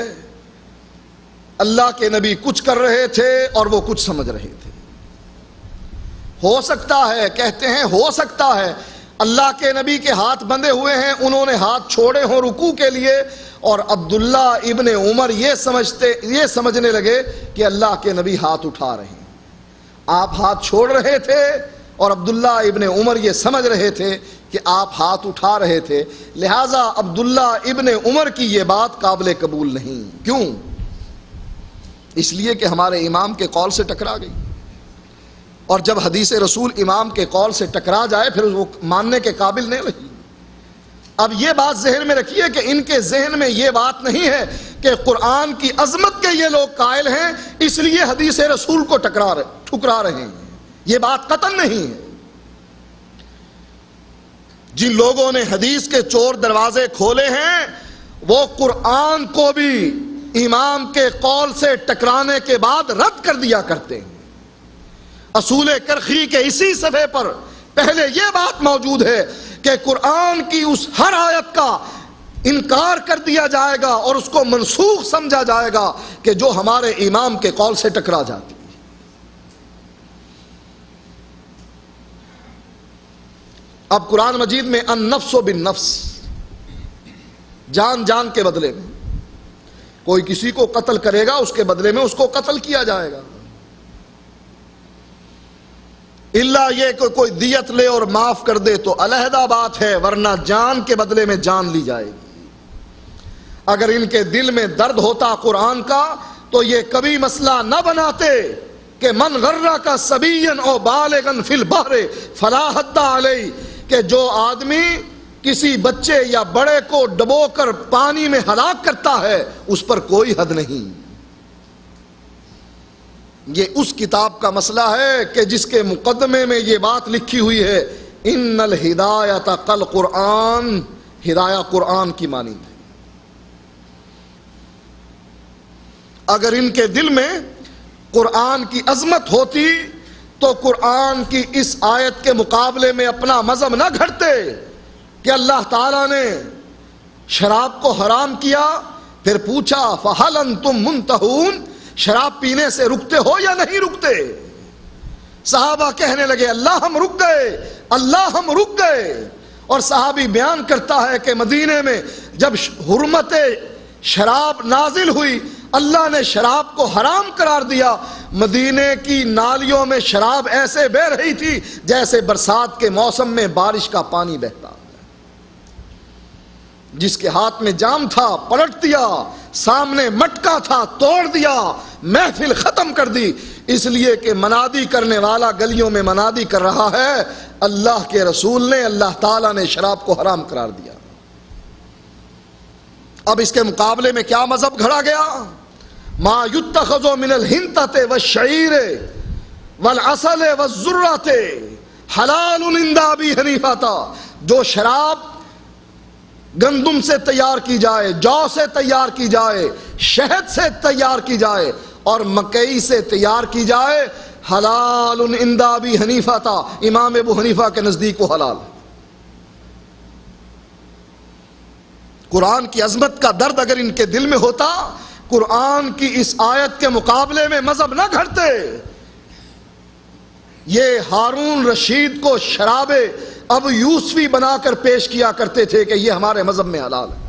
اللہ کے نبی کچھ کر رہے تھے اور وہ کچھ سمجھ رہے تھے۔ ہو سکتا ہے، کہتے ہیں ہو سکتا ہے اللہ کے نبی کے ہاتھ بندھے ہوئے ہیں، انہوں نے ہاتھ چھوڑے ہوں رکوع کے لیے، اور عبداللہ ابن عمر یہ سمجھنے لگے کہ اللہ کے نبی ہاتھ اٹھا رہے ہیں۔ آپ ہاتھ چھوڑ رہے تھے اور عبداللہ ابن عمر یہ سمجھ رہے تھے کہ آپ ہاتھ اٹھا رہے تھے، لہٰذا عبداللہ ابن عمر کی یہ بات قابل قبول نہیں۔ کیوں؟ اس لیے کہ ہمارے امام کے قول سے ٹکرا گئی، اور جب حدیث رسول امام کے قول سے ٹکرا جائے پھر وہ ماننے کے قابل نہیں رہی۔ اب یہ بات ذہن میں رکھیے کہ ان کے ذہن میں یہ بات نہیں ہے کہ قرآن کی عظمت کے یہ لوگ قائل ہیں اس لیے حدیث رسول کو ٹھکرا رہے ہیں، یہ بات قطعاً نہیں ہے۔ جن لوگوں نے حدیث کے چور دروازے کھولے ہیں وہ قرآن کو بھی امام کے قول سے ٹکرانے کے بعد رد کر دیا کرتے ہیں۔ اصول کرخی کے اسی صفحے پر پہلے یہ بات موجود ہے کہ قرآن کی اس ہر آیت کا انکار کر دیا جائے گا اور اس کو منسوخ سمجھا جائے گا کہ جو ہمارے امام کے قول سے ٹکرا جاتی ہے۔ اب قرآن مجید میں النفس بالنفس، جان جان کے بدلے میں، کوئی کسی کو قتل کرے گا اس کے بدلے میں اس کو قتل کیا جائے گا، اللہ یہ کہ کوئی دیت لے اور معاف کر دے تو علیحدہ بات ہے، ورنہ جان کے بدلے میں جان لی جائے گی۔ اگر ان کے دل میں درد ہوتا قرآن کا تو یہ کبھی مسئلہ نہ بناتے کہ من غرک صبیا او بالغا فی البحر فلا حد علیہ، کہ جو آدمی کسی بچے یا بڑے کو ڈبو کر پانی میں ہلاک کرتا ہے اس پر کوئی حد نہیں۔ یہ اس کتاب کا مسئلہ ہے کہ جس کے مقدمے میں یہ بات لکھی ہوئی ہے ان الہدایۃ کالقرآن، ہدایہ قرآن کی مانند ہے۔ اگر ان کے دل میں قرآن کی عظمت ہوتی تو قرآن کی اس آیت کے مقابلے میں اپنا مذہب نہ گھڑتے کہ اللہ تعالیٰ نے شراب کو حرام کیا، پھر پوچھا فَهَلْ أَنْتُمْ مُنْتَهُونَ، شراب پینے سے رکتے ہو یا نہیں رکتے؟ صحابہ کہنے لگے اللہ ہم رک گئے، اللہ ہم رک گئے، اور صحابی بیان کرتا ہے کہ مدینے میں جب حرمت شراب نازل ہوئی، اللہ نے شراب کو حرام قرار دیا، مدینے کی نالیوں میں شراب ایسے بہہ رہی تھی جیسے برسات کے موسم میں بارش کا پانی بہتا۔ جس کے ہاتھ میں جام تھا پلٹ دیا، سامنے مٹکا تھا توڑ دیا، محفل ختم کر دی، اس لیے کہ منادی کرنے والا گلیوں میں منادی کر رہا ہے اللہ کے رسول نے، اللہ تعالیٰ نے شراب کو حرام قرار دیا۔ اب اس کے مقابلے میں کیا مذہب گھڑا گیا؟ ما یتخذ من الحنطۃ والشعیر والعسل والذرۃ حلال عند ابی حنیفہ، جو شراب گندم سے تیار کی جائے، جو سے تیار کی جائے، شہد سے تیار کی جائے اور مکئی سے تیار کی جائے، حلال عند ابی حنیفہ تھا، امام ابو حنیفہ کے نزدیک وہ حلال ہے۔ قرآن کی عظمت کا درد اگر ان کے دل میں ہوتا، قرآن کی اس آیت کے مقابلے میں مذہب نہ گھڑتے۔ یہ ہارون رشید کو شراب اب یوسفی بنا کر پیش کیا کرتے تھے کہ یہ ہمارے مذہب میں حلال ہے۔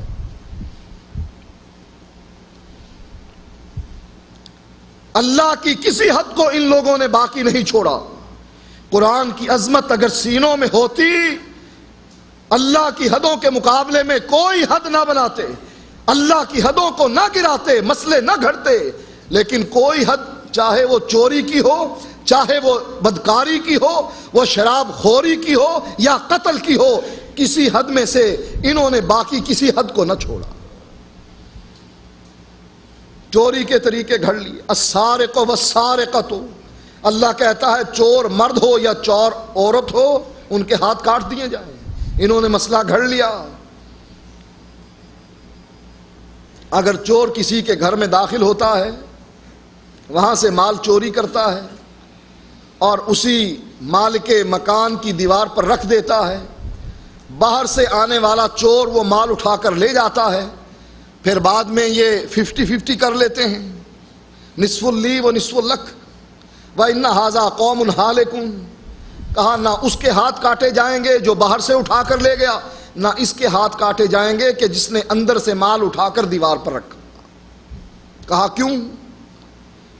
اللہ کی کسی حد کو ان لوگوں نے باقی نہیں چھوڑا۔ قرآن کی عظمت اگر سینوں میں ہوتی، اللہ کی حدوں کے مقابلے میں کوئی حد نہ بناتے، اللہ کی حدوں کو نہ گراتے، مسئلے نہ گھڑتے، لیکن کوئی حد، چاہے وہ چوری کی ہو، چاہے وہ بدکاری کی ہو، وہ شراب خوری کی ہو یا قتل کی ہو، کسی حد میں سے انہوں نے باقی کسی حد کو نہ چھوڑا۔ چوری کے طریقے گھڑ لیے، السارق والسارقۃ، اللہ کہتا ہے چور مرد ہو یا چور عورت ہو ان کے ہاتھ کاٹ دیے جائیں، انہوں نے مسئلہ گھڑ لیا۔ اگر چور کسی کے گھر میں داخل ہوتا ہے، وہاں سے مال چوری کرتا ہے اور اسی مالک مکان کی دیوار پر رکھ دیتا ہے، باہر سے آنے والا چور وہ مال اٹھا کر لے جاتا ہے، پھر بعد میں یہ 50-50 کر لیتے ہیں، نصف لی و نصف لک وَإِنَّ هَذَا قَوْمٌ هَالِكُونَ، کہا نہ اس کے ہاتھ کاٹے جائیں گے جو باہر سے اٹھا کر لے گیا، نہ اس کے ہاتھ کاٹے جائیں گے کہ جس نے اندر سے مال اٹھا کر دیوار پر رکھا۔ کہا کیوں؟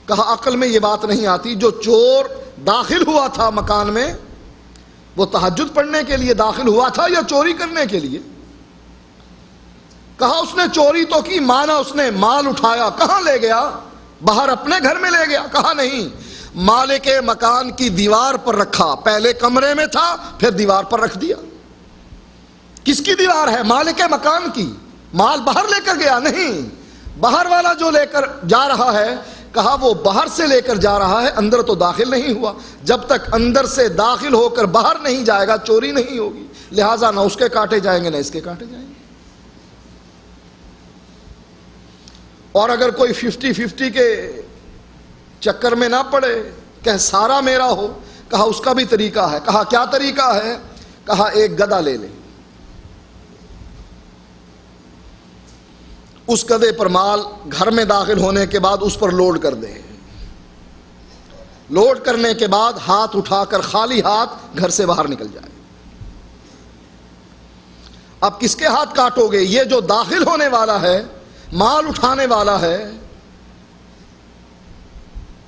کہا عقل میں یہ بات نہیں آتی، جو چور داخل ہوا تھا مکان میں وہ تہجد پڑھنے کے لیے داخل ہوا تھا یا چوری کرنے کے لیے؟ کہا اس نے چوری تو کی، مانا اس نے مال اٹھایا، کہاں لے گیا؟ باہر اپنے گھر میں لے گیا؟ کہا نہیں، مالک مکان کی دیوار پر رکھا، پہلے کمرے میں تھا پھر دیوار پر رکھ دیا۔ کس کی دیوار ہے؟ مالک مکان کی۔ مال باہر لے کر گیا؟ نہیں، باہر والا جو لے کر جا رہا ہے، کہا وہ باہر سے لے کر جا رہا ہے، اندر تو داخل نہیں ہوا، جب تک اندر سے داخل ہو کر باہر نہیں جائے گا چوری نہیں ہوگی، لہٰذا نہ اس کے کاٹے جائیں گے نہ اس کے کاٹے جائیں گے۔ اور اگر کوئی 50-50 کے چکر میں نہ پڑے کہ سارا میرا ہو، کہا اس کا بھی طریقہ ہے۔ کہا کیا طریقہ ہے؟ کہا ایک گدھا لے لے، اس گدھے پر مال گھر میں داخل ہونے کے بعد اس پر لوڈ کر دے، لوڈ کرنے کے بعد ہاتھ اٹھا کر خالی ہاتھ گھر سے باہر نکل جائے۔ اب کس کے ہاتھ کاٹو گے؟ یہ جو داخل ہونے والا ہے، مال اٹھانے والا ہے،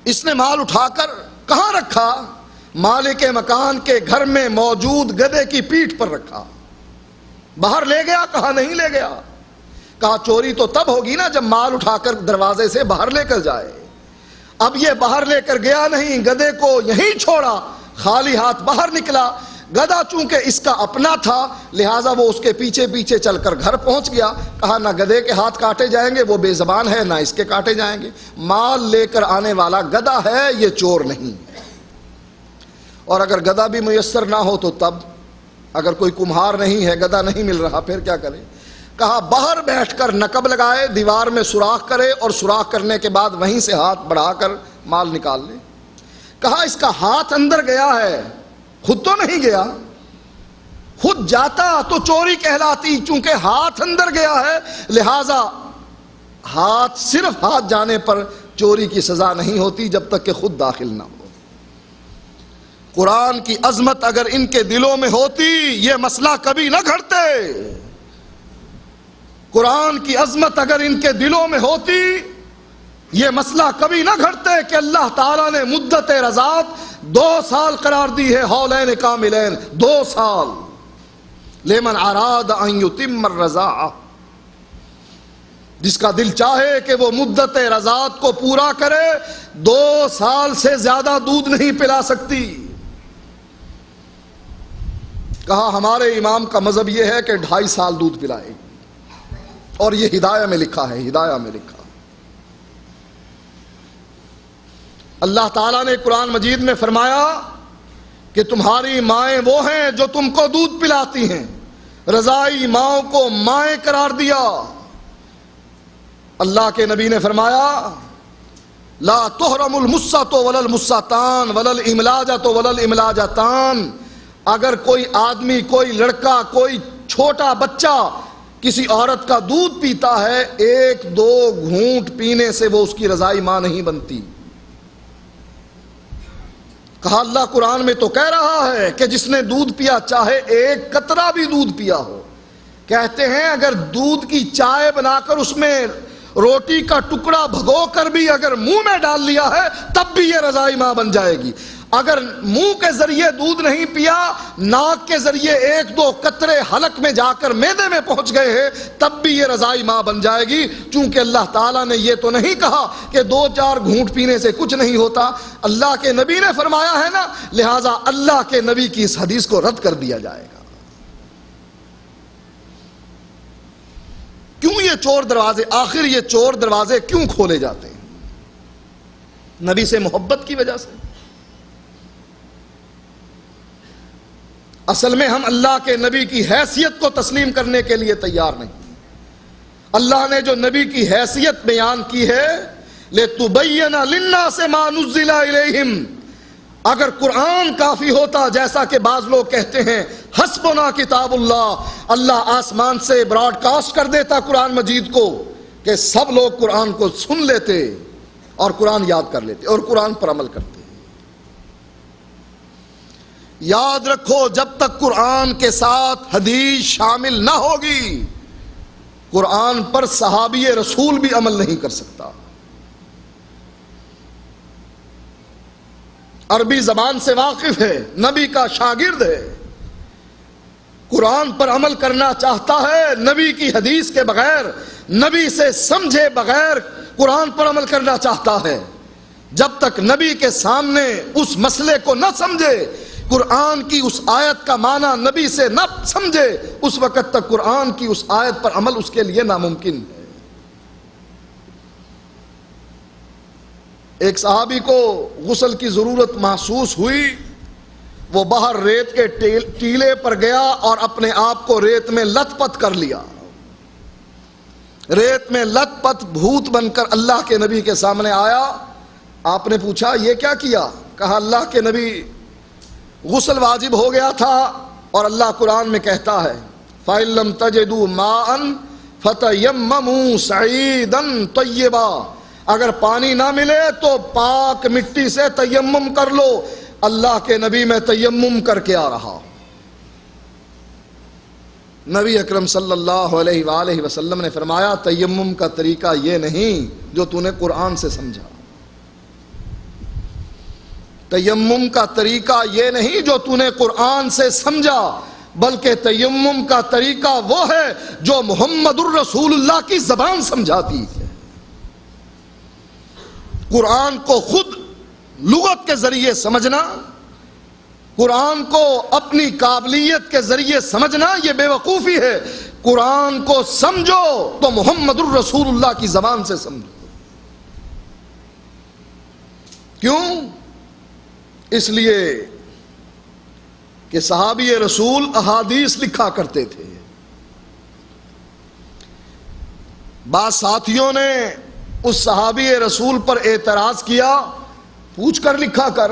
اس نے مال اٹھا کر کہاں رکھا؟ مالک مکان کے گھر میں موجود گدھے کی پیٹھ پر رکھا۔ باہر لے گیا؟ کہا نہیں لے گیا۔ کہا چوری تو تب ہوگی نا جب مال اٹھا کر دروازے سے باہر لے کر جائے۔ اب یہ باہر لے کر گیا نہیں، گدھے کو یہیں چھوڑا، خالی ہاتھ باہر نکلا۔ گدھا چونکہ اس کا اپنا تھا لہٰذا وہ اس کے پیچھے پیچھے چل کر گھر پہنچ گیا۔ کہا نہ گدھے کے ہاتھ کاٹے جائیں گے، وہ بے زبان ہے، نہ اس کے کاٹے جائیں گے، مال لے کر آنے والا گدھا ہے، یہ چور نہیں۔ اور اگر گدھا بھی میسر نہ ہو تو تب، اگر کوئی کمہار نہیں ہے، گدھا نہیں مل رہا، پھر کیا کرے؟ کہا باہر بیٹھ کر نقب لگائے، دیوار میں سوراخ کرے اور سوراخ کرنے کے بعد وہیں سے ہاتھ بڑھا کر مال نکال لے۔ کہا اس کا ہاتھ اندر گیا ہے، خود تو نہیں گیا، خود جاتا تو چوری کہلاتی، چونکہ ہاتھ اندر گیا ہے لہذا ہاتھ، صرف ہاتھ جانے پر چوری کی سزا نہیں ہوتی جب تک کہ خود داخل نہ ہو۔ قرآن کی عظمت اگر ان کے دلوں میں ہوتی یہ مسئلہ کبھی نہ گھڑتے. قرآن کی عظمت اگر ان کے دلوں میں ہوتی یہ مسئلہ کبھی نہ گھڑتے کہ اللہ تعالیٰ نے مدت رضاعت 2 سال قرار دی ہے، ہولین کاملین، 2 سال. لمن اراد ان یتم الرضاعہ، جس کا دل چاہے کہ وہ مدت رضاعت کو پورا کرے، 2 سال سے زیادہ دودھ نہیں پلا سکتی. کہا ہمارے امام کا مذہب یہ ہے کہ 2.5 سال دودھ پلائے، اور یہ ہدایہ میں لکھا ہے، ہدایہ میں لکھا. اللہ تعالیٰ نے قرآن مجید میں فرمایا کہ تمہاری مائیں وہ ہیں جو تم کو دودھ پلاتی ہیں. رضائی ماؤں کو مائیں قرار دیا. اللہ کے نبی نے فرمایا لا تحرم المسۃ ولا المسۃان ولا الاملاجۃ ولا الاملاجتان. اگر کوئی آدمی، کوئی لڑکا، کوئی چھوٹا بچہ کسی عورت کا دودھ پیتا ہے، 1-2 گھونٹ پینے سے وہ اس کی رضائی ماں نہیں بنتی. کہا اللہ قرآن میں تو کہہ رہا ہے کہ جس نے دودھ پیا چاہے 1 قطرہ بھی دودھ پیا ہو. کہتے ہیں اگر دودھ کی چائے بنا کر اس میں روٹی کا ٹکڑا بھگو کر بھی اگر منہ میں ڈال لیا ہے تب بھی یہ رضائی ماں بن جائے گی. اگر منہ کے ذریعے دودھ نہیں پیا، ناک کے ذریعے 1-2 قطرے حلق میں جا کر معدے میں پہنچ گئے ہیں تب بھی یہ رضائی ماں بن جائے گی. چونکہ اللہ تعالیٰ نے یہ تو نہیں کہا کہ 2-4 گھونٹ پینے سے کچھ نہیں ہوتا. اللہ کے نبی نے فرمایا ہے نا، لہٰذا اللہ کے نبی کی اس حدیث کو رد کر دیا جائے گا. کیوں یہ چور دروازے، آخر یہ چور دروازے کیوں کھولے جاتے ہیں؟ نبی سے محبت کی وجہ سے. اصل میں ہم اللہ کے نبی کی حیثیت کو تسلیم کرنے کے لیے تیار نہیں. اللہ نے جو نبی کی حیثیت بیان کی ہے لِتُبَيِّنَ لِلنَّاسِ مَا نُزِّلَ إِلَيْهِمْ، اگر قرآن کافی ہوتا، جیسا کہ بعض لوگ کہتے ہیں حسبنا کتاب اللہ، اللہ آسمان سے براڈ کاسٹ کر دیتا قرآن مجید کو کہ سب لوگ قرآن کو سن لیتے اور قرآن یاد کر لیتے اور قرآن پر عمل کرتے. یاد رکھو جب تک قرآن کے ساتھ حدیث شامل نہ ہوگی قرآن پر صحابی رسول بھی عمل نہیں کر سکتا. عربی زبان سے واقف ہے، نبی کا شاگرد ہے، قرآن پر عمل کرنا چاہتا ہے، نبی کی حدیث کے بغیر، نبی سے سمجھے بغیر قرآن پر عمل کرنا چاہتا ہے. جب تک نبی کے سامنے اس مسئلے کو نہ سمجھے، قرآن کی اس آیت کا معنی نبی سے نہ سمجھے، اس وقت تک قرآن کی اس آیت پر عمل اس کے لیے ناممکن ہے. ایک صحابی کو غسل کی ضرورت محسوس ہوئی، وہ باہر ریت کے ٹیلے پر گیا اور اپنے آپ کو ریت میں لت پت کر لیا. ریت میں لت پت بھوت بن کر اللہ کے نبی کے سامنے آیا. آپ نے پوچھا یہ کیا کیا؟ کہا اللہ کے نبی غسل واجب ہو گیا تھا اور اللہ قرآن میں کہتا ہے فَإِن لَّمْ تَجِدُوا مَاءً فَتَيَمَّمُوا صَعِيدًا طَيِّبًا، اگر پانی نہ ملے تو پاک مٹی سے تیمم کر لو. اللہ کے نبی میں تیمم کر کے آ رہا. نبی اکرم صلی اللہ علیہ وآلہ وسلم نے فرمایا تیمم کا طریقہ یہ نہیں جو تو نے قرآن سے سمجھا. تیمم کا طریقہ یہ نہیں جو تو نے قرآن سے سمجھا، بلکہ تیمم کا طریقہ وہ ہے جو محمد الرسول اللہ کی زبان سمجھاتی ہے. قرآن کو خود لغت کے ذریعے سمجھنا، قرآن کو اپنی قابلیت کے ذریعے سمجھنا یہ بے وقوفی ہے. قرآن کو سمجھو تو محمد الرسول اللہ کی زبان سے سمجھو. کیوں؟ اس لیے کہ صحابی رسول احادیث لکھا کرتے تھے. بعض ساتھیوں نے اس صحابی رسول پر اعتراض کیا، پوچھ کر لکھا کر،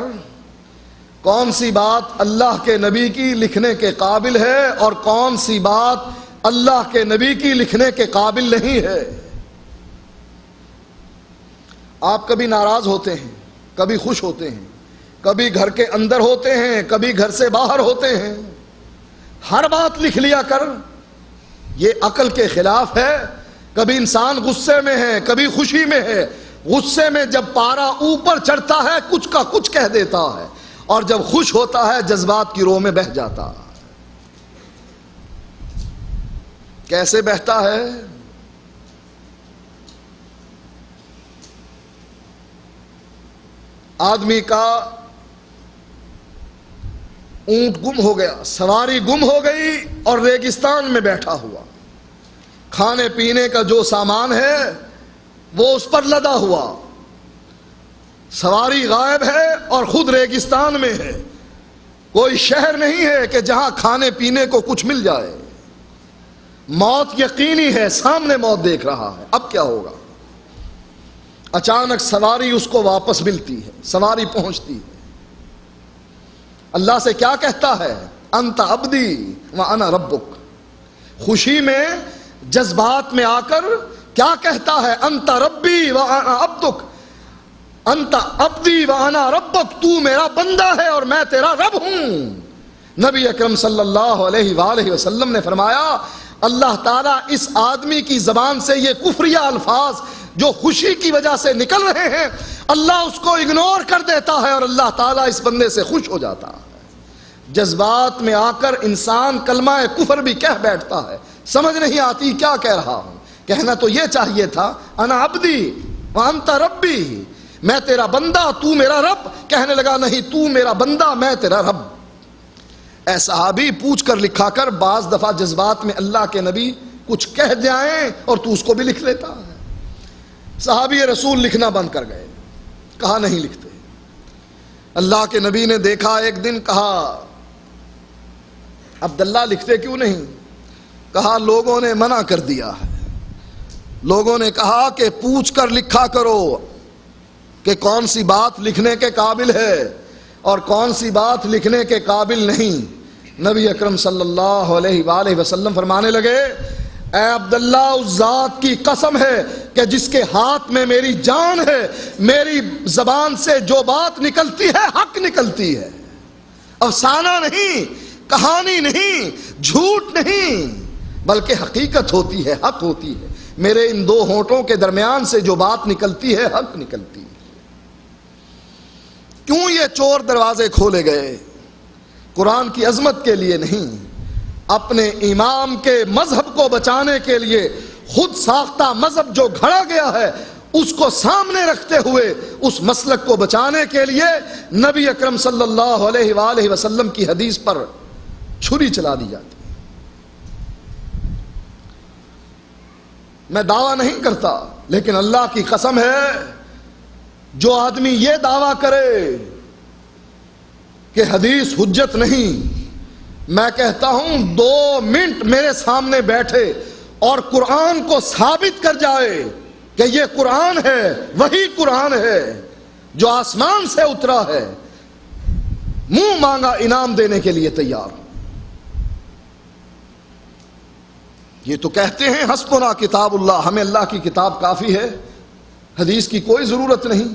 کون سی بات اللہ کے نبی کی لکھنے کے قابل ہے اور کون سی بات اللہ کے نبی کی لکھنے کے قابل نہیں ہے. آپ کبھی ناراض ہوتے ہیں، کبھی خوش ہوتے ہیں، کبھی گھر کے اندر ہوتے ہیں، کبھی گھر سے باہر ہوتے ہیں، ہر بات لکھ لیا کر، یہ عقل کے خلاف ہے۔ کبھی انسان غصے میں ہے، کبھی خوشی میں ہے، غصے میں جب پارا اوپر چڑھتا ہے کچھ کا کچھ کہہ دیتا ہے، اور جب خوش ہوتا ہے جذبات کی رو میں بہہ جاتا ہے۔ کیسے بہتا ہے؟ آدمی کا اونٹ گم ہو گیا، سواری گم ہو گئی اور ریگستان میں بیٹھا ہوا، کھانے پینے کا جو سامان ہے وہ اس پر لدا ہوا، سواری غائب ہے اور خود ریگستان میں ہے، کوئی شہر نہیں ہے کہ جہاں کھانے پینے کو کچھ مل جائے، موت یقینی ہے، سامنے موت دیکھ رہا ہے، اب کیا ہوگا؟ اچانک سواری اس کو واپس ملتی ہے، سواری پہنچتی ہے، اللہ سے کیا کہتا ہے؟ انت عبدی وانا ربک۔ خوشی میں جذبات میں آ کر کیا کہتا ہے؟ انت ربی وانا عبدک، انت عبدی وانا ربک، تو میرا بندہ ہے اور میں تیرا رب ہوں۔ نبی اکرم صلی اللہ علیہ وآلہ وسلم نے فرمایا اللہ تعالیٰ اس آدمی کی زبان سے یہ کفریہ الفاظ جو خوشی کی وجہ سے نکل رہے ہیں، اللہ اس کو اگنور کر دیتا ہے اور اللہ تعالیٰ اس بندے سے خوش ہو جاتا ہے۔ جذبات میں آ کر انسان کلمہ کفر بھی کہہ بیٹھتا ہے، سمجھ نہیں آتی کیا کہہ رہا ہوں، کہنا تو یہ چاہیے تھا انا عبدی وانت ربی، میں تیرا بندہ تو میرا رب، کہنے لگا نہیں تو میرا بندہ میں تیرا رب۔ اے صحابی پوچھ کر لکھا کر، بعض دفعہ جذبات میں اللہ کے نبی کچھ کہہ جائیں اور تو اس کو بھی لکھ لیتا ہے۔ صحابی رسول لکھنا بند کر گئے، کہا نہیں لکھتے۔ اللہ کے نبی نے دیکھا ایک دن، کہا عبداللہ لکھتے کیوں نہیں؟ کہا لوگوں نے منع کر دیا ہے، لوگوں نے کہا کہ پوچھ کر لکھا کرو کہ کون سی بات لکھنے کے قابل ہے اور کون سی بات لکھنے کے قابل نہیں۔ نبی اکرم صلی اللہ علیہ وآلہ وسلم فرمانے لگے اے عبداللہ اس ذات کی قسم ہے کہ جس کے ہاتھ میں میری جان ہے، میری زبان سے جو بات نکلتی ہے حق نکلتی ہے، افسانہ نہیں، کہانی نہیں، جھوٹ نہیں، بلکہ حقیقت ہوتی ہے، حق ہوتی ہے، میرے ان دو ہونٹوں کے درمیان سے جو بات نکلتی ہے حق نکلتی ہے۔ کیوں یہ چور دروازے کھولے گئے؟ قرآن کی عظمت کے لیے نہیں، اپنے امام کے مذہب کو بچانے کے لیے، خود ساختہ مذہب جو گھڑا گیا ہے اس کو سامنے رکھتے ہوئے اس مسلک کو بچانے کے لیے نبی اکرم صلی اللہ علیہ وآلہ وسلم کی حدیث پر چھری چلا دی جاتی۔ میں دعویٰ نہیں کرتا، لیکن اللہ کی قسم ہے جو آدمی یہ دعویٰ کرے کہ حدیث حجت نہیں، میں کہتا ہوں 2 منٹ میرے سامنے بیٹھے اور قرآن کو ثابت کر جائے کہ یہ قرآن ہے، وہی قرآن ہے جو آسمان سے اترا ہے، منہ مانگا انعام دینے کے لیے تیار۔ یہ تو کہتے ہیں حسبنا کتاب اللہ، ہمیں اللہ کی کتاب کافی ہے، حدیث کی کوئی ضرورت نہیں۔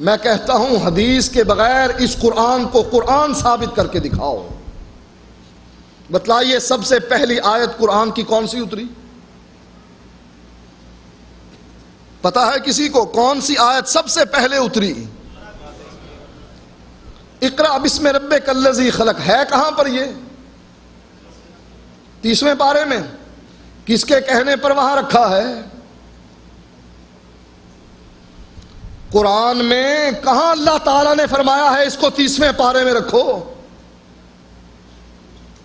میں کہتا ہوں حدیث کے بغیر اس قرآن کو قرآن ثابت کر کے دکھاؤ۔ بتلائیے سب سے پہلی آیت قرآن کی کون سی اتری؟ پتا ہے کسی کو کون سی آیت سب سے پہلے اتری؟ اقرأ بسم ربک الذی خلق، ہے کہاں پر یہ؟ 30ویں پارے میں۔ کس کے کہنے پر وہاں رکھا ہے؟ قرآن میں کہاں اللہ تعالیٰ نے فرمایا ہے اس کو 30ویں پارے میں رکھو؟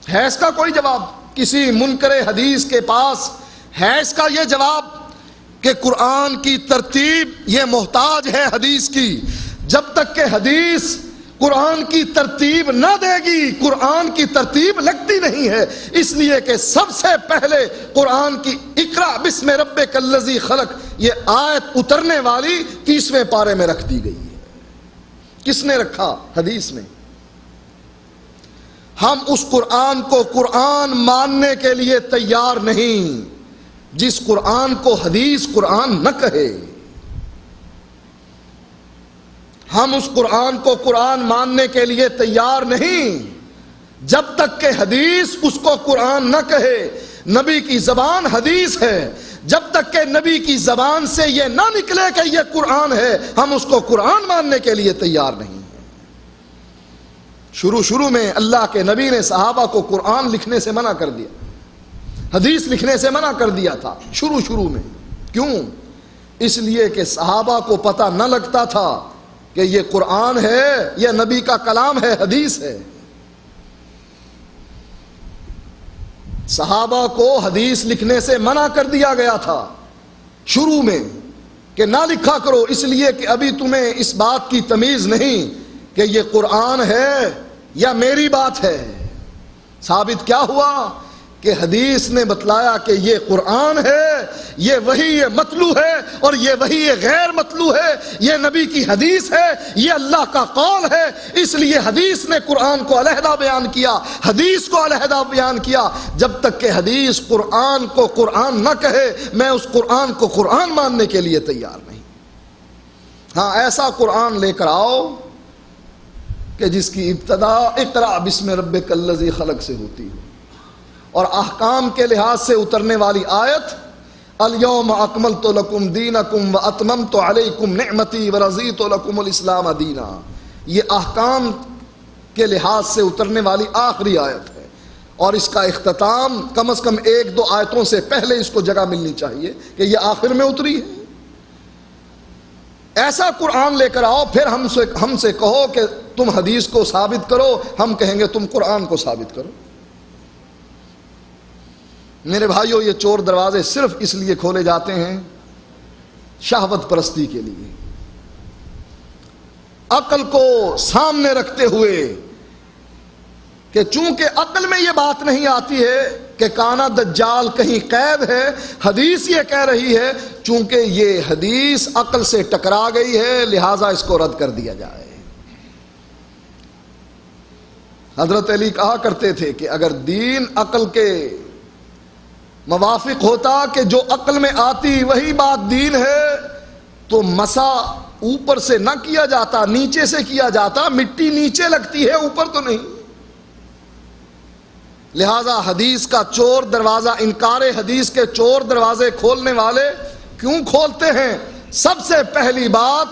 ہے اس کا کوئی جواب؟ کسی منکر حدیث کے پاس ہے اس کا یہ جواب کہ قرآن کی ترتیب یہ محتاج ہے حدیث کی؟ جب تک کہ حدیث قرآن کی ترتیب نہ دے گی قرآن کی ترتیب لگتی نہیں ہے، اس لیے کہ سب سے پہلے قرآن کی اقرأ بسم ربک الذی خلق یہ آیت اترنے والی 30ویں پارے میں رکھ دی گئی ہے۔ کس نے رکھا؟ حدیث نے۔ ہم اس قرآن کو قرآن ماننے کے لیے تیار نہیں جس قرآن کو حدیث قرآن نہ کہے۔ ہم اس قرآن کو قرآن ماننے کے لیے تیار نہیں جب تک کہ حدیث اس کو قرآن نہ کہے. نبی کی زبان حدیث ہے، جب تک کہ نبی کی زبان سے یہ نہ نکلے کہ یہ قرآن ہے، ہم اس کو قرآن ماننے کے لیے تیار نہیں ہیں. شروع میں اللہ کے نبی نے صحابہ کو قرآن لکھنے سے منع کر دیا، حدیث لکھنے سے منع کر دیا تھا شروع میں. کیوں؟ اس لیے کہ صحابہ کو پتہ نہ لگتا تھا کہ یہ قرآن ہے، یہ نبی کا کلام ہے، حدیث ہے. صحابہ کو حدیث لکھنے سے منع کر دیا گیا تھا شروع میں کہ نہ لکھا کرو، اس لیے کہ ابھی تمہیں اس بات کی تمیز نہیں کہ یہ قرآن ہے یا میری بات ہے. ثابت کیا ہوا کہ حدیث نے بتلایا کہ یہ قرآن ہے، یہ وحی یہ مطلوع ہے، اور یہ وحی یہ غیر مطلوع ہے، یہ نبی کی حدیث ہے، یہ اللہ کا قول ہے. اس لیے حدیث نے قرآن کو علیحدہ بیان کیا، حدیث کو علیحدہ بیان کیا. جب تک کہ حدیث قرآن کو قرآن نہ کہے، میں اس قرآن کو قرآن ماننے کے لیے تیار نہیں. ہاں، ایسا قرآن لے کر آؤ کہ جس کی ابتدا اقرأ بسم ربک الذی خلق سے ہوتی ہو، اور احکام کے لحاظ سے اترنے والی آیت الیوم اکملت لکم دینکم واتممت علیکم نعمتی ورضیت لکم الاسلام دینا، یہ احکام کے لحاظ سے اترنے والی آخری آیت ہے. اور اس کا اختتام کم از کم 1-2 آیتوں سے پہلے اس کو جگہ ملنی چاہیے کہ یہ آخر میں اتری ہے. ایسا قرآن لے کر آؤ، پھر ہم سے کہو کہ تم حدیث کو ثابت کرو، ہم کہیں گے تم قرآن کو ثابت کرو. میرے بھائیو، یہ چور دروازے صرف اس لیے کھولے جاتے ہیں شہوت پرستی کے لیے، عقل کو سامنے رکھتے ہوئے کہ چونکہ عقل میں یہ بات نہیں آتی ہے کہ کانا دجال کہیں قید ہے، حدیث یہ کہہ رہی ہے، چونکہ یہ حدیث عقل سے ٹکرا گئی ہے لہذا اس کو رد کر دیا جائے. حضرت علی کہا کرتے تھے کہ اگر دین عقل کے موافق ہوتا کہ جو عقل میں آتی وہی بات دین ہے تو مسا اوپر سے نہ کیا جاتا، نیچے سے کیا جاتا. مٹی نیچے لگتی ہے، اوپر تو نہیں. لہذا حدیث کا چور دروازہ، انکار حدیث کے چور دروازے کھولنے والے کیوں کھولتے ہیں؟ سب سے پہلی بات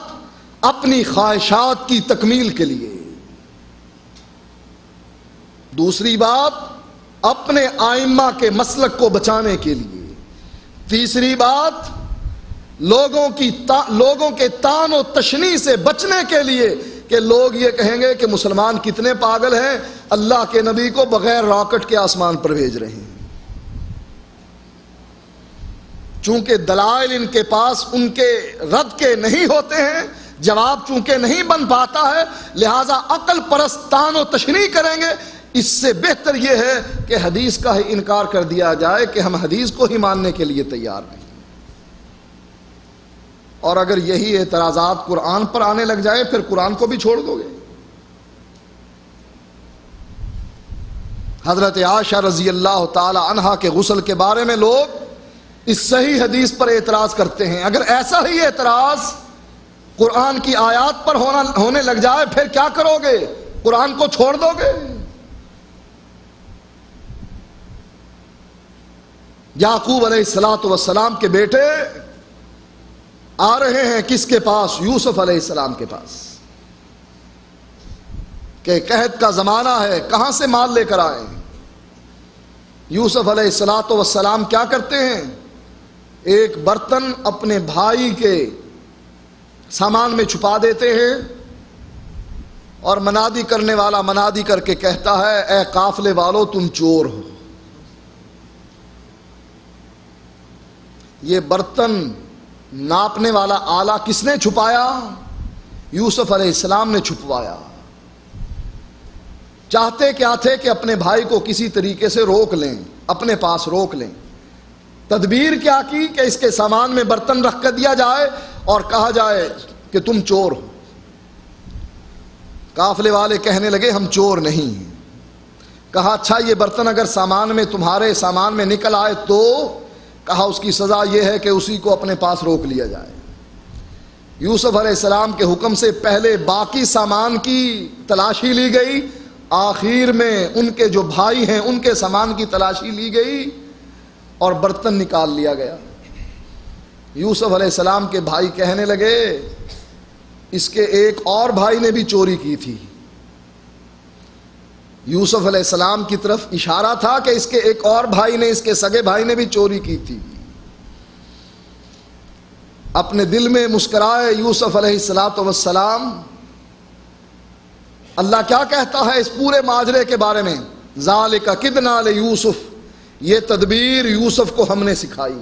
اپنی خواہشات کی تکمیل کے لیے، دوسری بات اپنے آئمہ کے مسلک کو بچانے کے لیے، تیسری بات لوگوں کے طعن و تشنیع سے بچنے کے لیے کہ لوگ یہ کہیں گے کہ مسلمان کتنے پاگل ہیں، اللہ کے نبی کو بغیر راکٹ کے آسمان پر بھیج رہے ہیں. چونکہ دلائل ان کے پاس ان کے رد کے نہیں ہوتے ہیں، جواب چونکہ نہیں بن پاتا ہے، لہذا عقل پرست طعن و تشنیع کریں گے. اس سے بہتر یہ ہے کہ حدیث کا ہی انکار کر دیا جائے کہ ہم حدیث کو ہی ماننے کے لیے تیار نہیں. اور اگر یہی اعتراضات قرآن پر آنے لگ جائے پھر قرآن کو بھی چھوڑ دو گے. حضرت عائشہ رضی اللہ تعالی عنہا کے غسل کے بارے میں لوگ اس صحیح حدیث پر اعتراض کرتے ہیں. اگر ایسا ہی اعتراض قرآن کی آیات پر ہونے لگ جائے پھر کیا کرو گے؟ قرآن کو چھوڑ دو گے؟ یعقوب علیہ السلام کے بیٹے آ رہے ہیں کس کے پاس؟ یوسف علیہ السلام کے پاس، کہ قحط کا زمانہ ہے، کہاں سے مال لے کر آئے؟ یوسف علیہ السلام کیا کرتے ہیں؟ ایک برتن اپنے بھائی کے سامان میں چھپا دیتے ہیں، اور منادی کرنے والا منادی کر کے کہتا ہے اے قافلے والو تم چور ہو. یہ برتن ناپنے والا آلہ کس نے چھپایا؟ یوسف علیہ السلام نے چھپوایا. چاہتے کیا تھے کہ اپنے بھائی کو کسی طریقے سے روک لیں، اپنے پاس روک لیں. تدبیر کیا کی کہ اس کے سامان میں برتن رکھ کر دیا جائے اور کہا جائے کہ تم چور ہو. قافلے والے کہنے لگے ہم چور نہیں ہیں. کہا اچھا یہ برتن اگر تمہارے سامان میں نکل آئے تو؟ کہا اس کی سزا یہ ہے کہ اسی کو اپنے پاس روک لیا جائے. یوسف علیہ السلام کے حکم سے پہلے باقی سامان کی تلاشی لی گئی، آخر میں ان کے جو بھائی ہیں ان کے سامان کی تلاشی لی گئی اور برتن نکال لیا گیا۔ یوسف علیہ السلام کے بھائی کہنے لگے اس کے ایک اور بھائی نے بھی چوری کی تھی۔ یوسف علیہ السلام کی طرف اشارہ تھا کہ اس کے ایک اور بھائی نے، اس کے سگے بھائی نے بھی چوری کی تھی۔ اپنے دل میں مسکرائے یوسف علیہ السلام۔ اللہ کیا کہتا ہے اس پورے ماجرے کے بارے میں؟ ذالک کدنا لیوسف، یہ تدبیر یوسف کو ہم نے سکھائی۔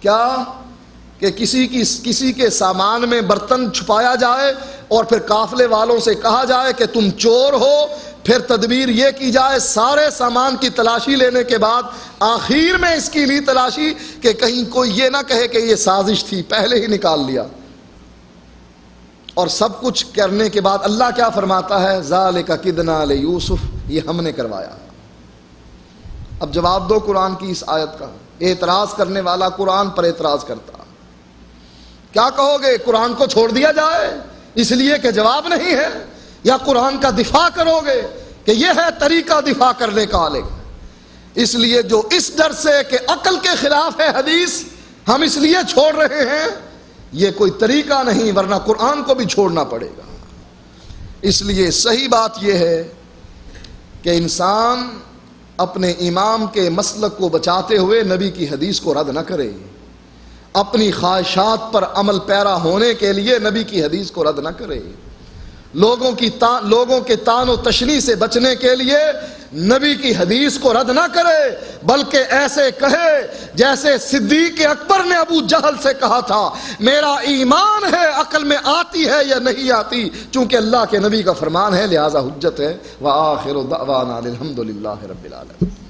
کیا کہ کسی کے سامان میں برتن چھپایا جائے اور پھر قافلے والوں سے کہا جائے کہ تم چور ہو، پھر تدبیر یہ کی جائے سارے سامان کی تلاشی لینے کے بعد آخر میں اس کی لی تلاشی کہ کہیں کوئی یہ نہ کہے کہ یہ سازش تھی، پہلے ہی نکال لیا۔ اور سب کچھ کرنے کے بعد اللہ کیا فرماتا ہے؟ ذالک کدنا لیوسف، یہ ہم نے کروایا۔ اب جواب دو قرآن کی اس آیت کا۔ اعتراض کرنے والا قرآن پر اعتراض کرتا، کیا کہو گے؟ قرآن کو چھوڑ دیا جائے اس لیے کہ جواب نہیں ہے، یا قرآن کا دفاع کرو گے کہ یہ ہے طریقہ دفاع کرنے کا الگ؟ اس لیے جو اس ڈر سے کہ عقل کے خلاف ہے حدیث، ہم اس لیے چھوڑ رہے ہیں، یہ کوئی طریقہ نہیں، ورنہ قرآن کو بھی چھوڑنا پڑے گا۔ اس لیے صحیح بات یہ ہے کہ انسان اپنے امام کے مسلک کو بچاتے ہوئے نبی کی حدیث کو رد نہ کرے، اپنی خواہشات پر عمل پیرا ہونے کے لیے نبی کی حدیث کو رد نہ کرے، لوگوں کے طعن و تشنیع سے بچنے کے لیے نبی کی حدیث کو رد نہ کرے، بلکہ ایسے کہے جیسے صدیق اکبر نے ابو جہل سے کہا تھا، میرا ایمان ہے، عقل میں آتی ہے یا نہیں آتی، چونکہ اللہ کے نبی کا فرمان ہے لہذا حجت ہے۔ وآخر دعوانا الحمدللہ رب العالمین۔